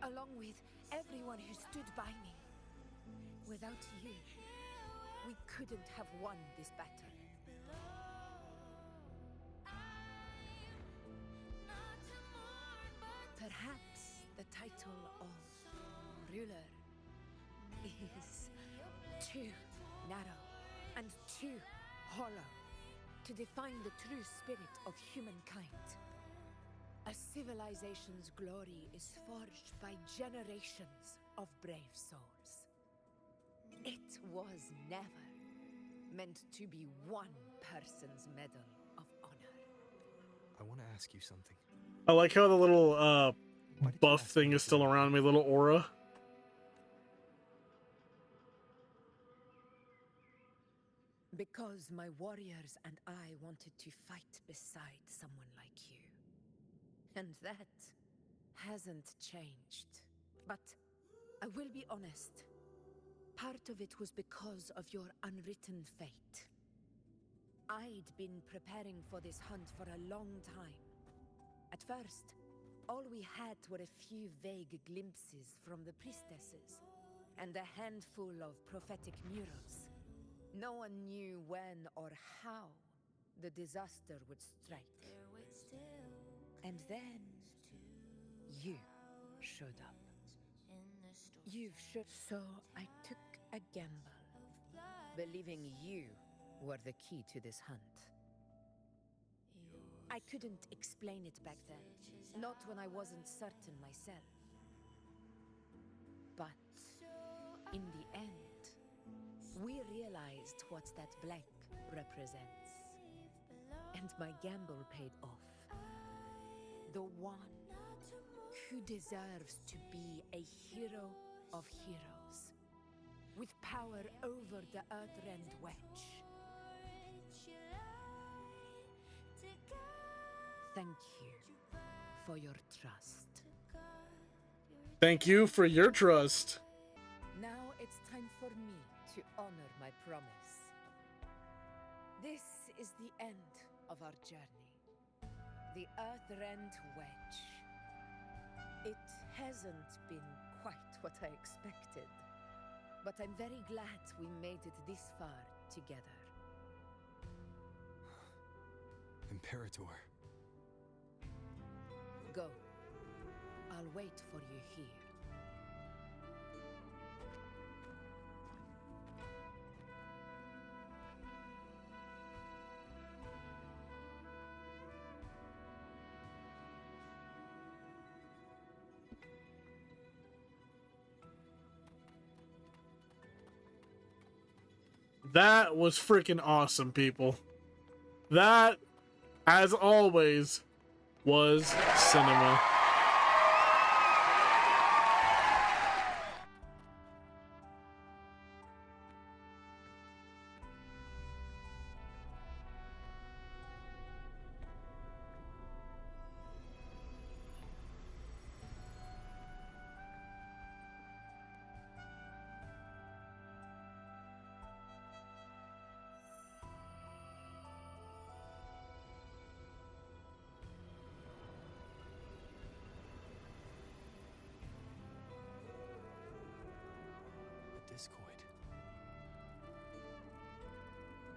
along with everyone who stood by me. Without you, we couldn't have won this battle. Perhaps the title of ruler is too narrow and too hollow to define the true spirit of humankind. A civilization's glory is forged by generations of brave souls. It was never meant to be one person's medal of honor. I want to ask you something. I like how the little buff thing is still around me, little aura. Because my warriors and I wanted to fight beside someone like you. And that hasn't changed. But I will be honest. Part of it was because of your unwritten fate. I'd been preparing for this hunt for a long time. At first, all we had were a few vague glimpses from the priestesses, and a handful of prophetic murals. No one knew when or how the disaster would strike. And then you showed up. So I took a gamble, believing you were the key to this hunt. I couldn't explain it back then, not when I wasn't certain myself. But in the end, we realized what that blank represents. And my gamble paid off. The one who deserves to be a hero of heroes, with power over the Earthrend Wedge. Thank you for your trust. Thank you for your trust. Now it's time for me to honor my promise. This is the end of our journey. The Earthrend Wedge. It hasn't been quite what I expected, but I'm very glad we made it this far together. Imperator. Go. I'll wait for you here. That was freaking awesome, people. That, as always, was cinema.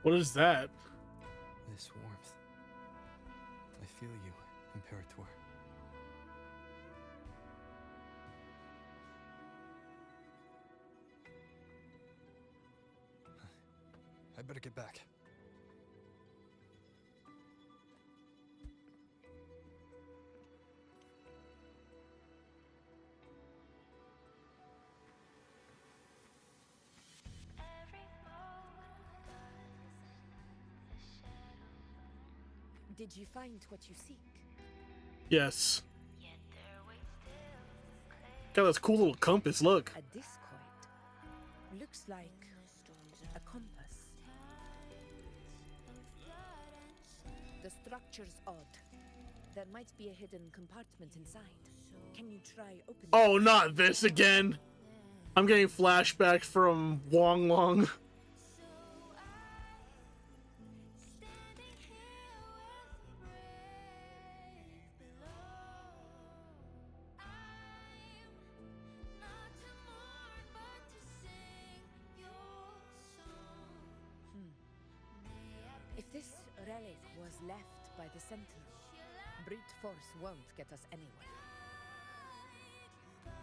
What is that? This warmth. I feel you, Imperator. I better get back. Did you find what you seek? Yes. Got this cool little compass, look. A discoid. Looks like a compass. The structure's odd. There might be a hidden compartment inside. Can you try opening it? Oh, not this again. I'm getting flashbacks from Wong Long. If this relic was left by the Sentinel, brute force won't get us anywhere.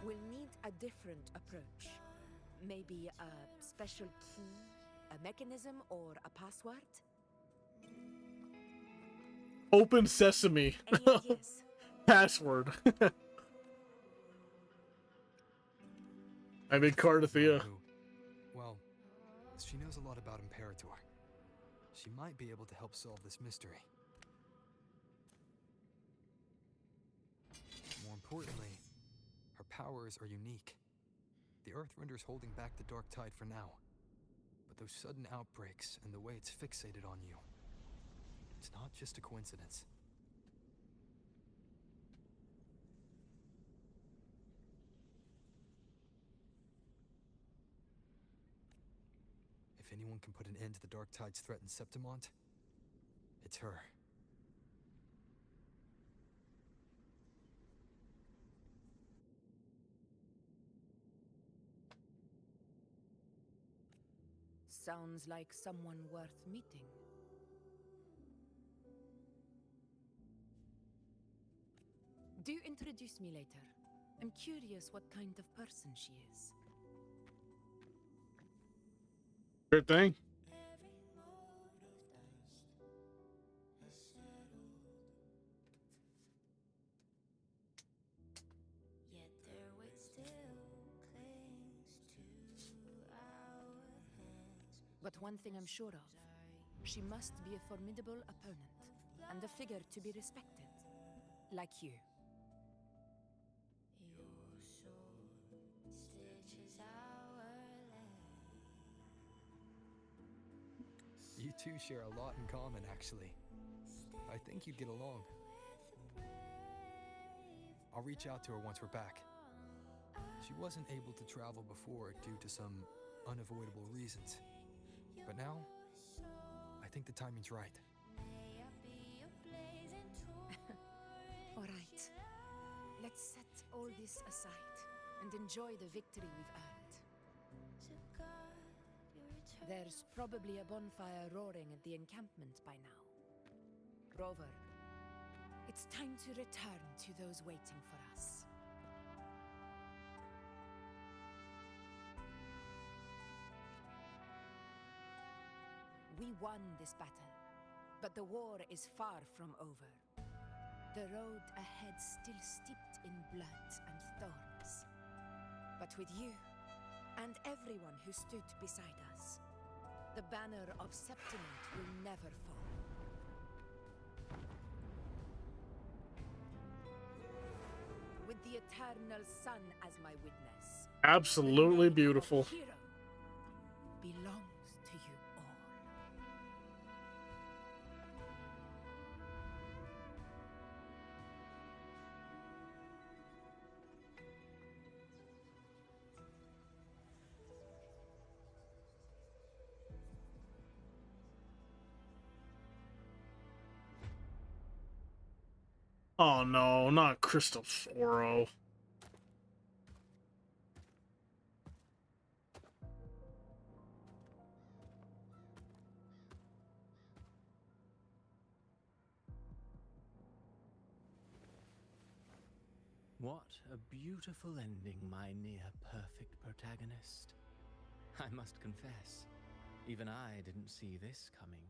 We'll need a different approach. Maybe a special key, a mechanism, or a password? Open sesame. Any ideas? Password. I made Cardathea. Well, she knows a lot about Imperator. She might be able to help solve this mystery. More importantly, her powers are unique. The Earthrender's holding back the Dark Tide for now. But those sudden outbreaks and the way it's fixated on you, it's not just a coincidence. If anyone can put an end to the Dark Tide's threat in Septimont, it's her. Sounds like someone worth meeting. Do introduce me later. I'm curious what kind of person she is. Sure thing. But one thing I'm sure of, she must be a formidable opponent, and a figure to be respected. Like you. You two share a lot in common, actually. I think you'd get along. I'll reach out to her once we're back. She wasn't able to travel before due to some unavoidable reasons. But now, I think the timing's right. All right. Let's set all this aside and enjoy the victory we've earned. There's probably a bonfire roaring at the encampment by now. Rover, it's time to return to those waiting for us. We won this battle, but the war is far from over. The road ahead still steeped in blood and thorns. But with you, and everyone who stood beside us, the banner of Septimont will never fall. With the eternal sun as my witness. Absolutely beautiful. KURO belongs to you all. Oh no, not Cristoforo. What a beautiful ending, my near-perfect protagonist. I must confess, even I didn't see this coming.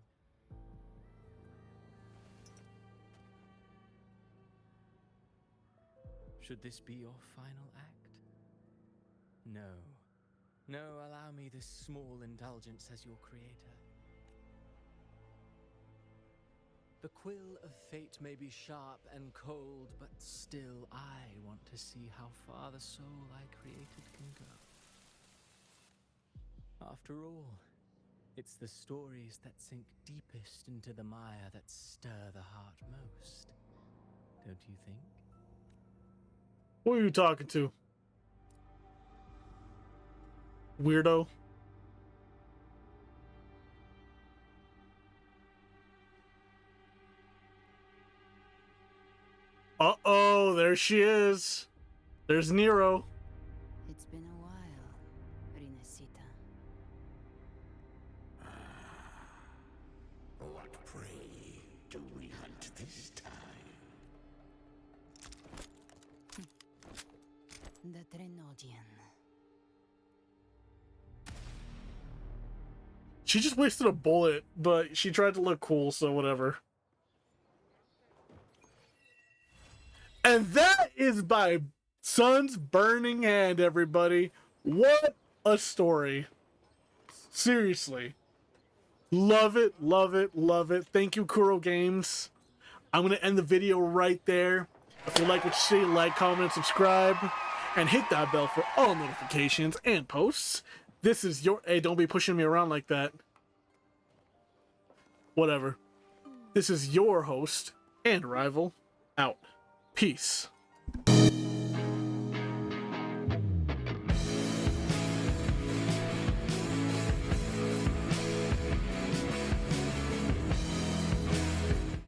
Should this be your final act? No. No, allow me this small indulgence as your creator. The quill of fate may be sharp and cold, but still I want to see how far the soul I created can go. After all, it's the stories that sink deepest into the mire that stir the heart most. Don't you think? Who are you talking to? Weirdo. Uh-oh, there she is. There's Nero. It's been a while, Rinascita. What prey do we hunt this time? The Trenodian. She just wasted a bullet, but she tried to look cool, so whatever. And that is by Sun's Burning Hand, everybody. What a story. Seriously. Love it, love it, love it. Thank you, KURO Games. I'm going to end the video right there. If you like what you see, like, comment, and subscribe. And hit that bell for all notifications and posts. This is your... Hey, don't be pushing me around like that. Whatever. This is your host and rival. Out. Peace.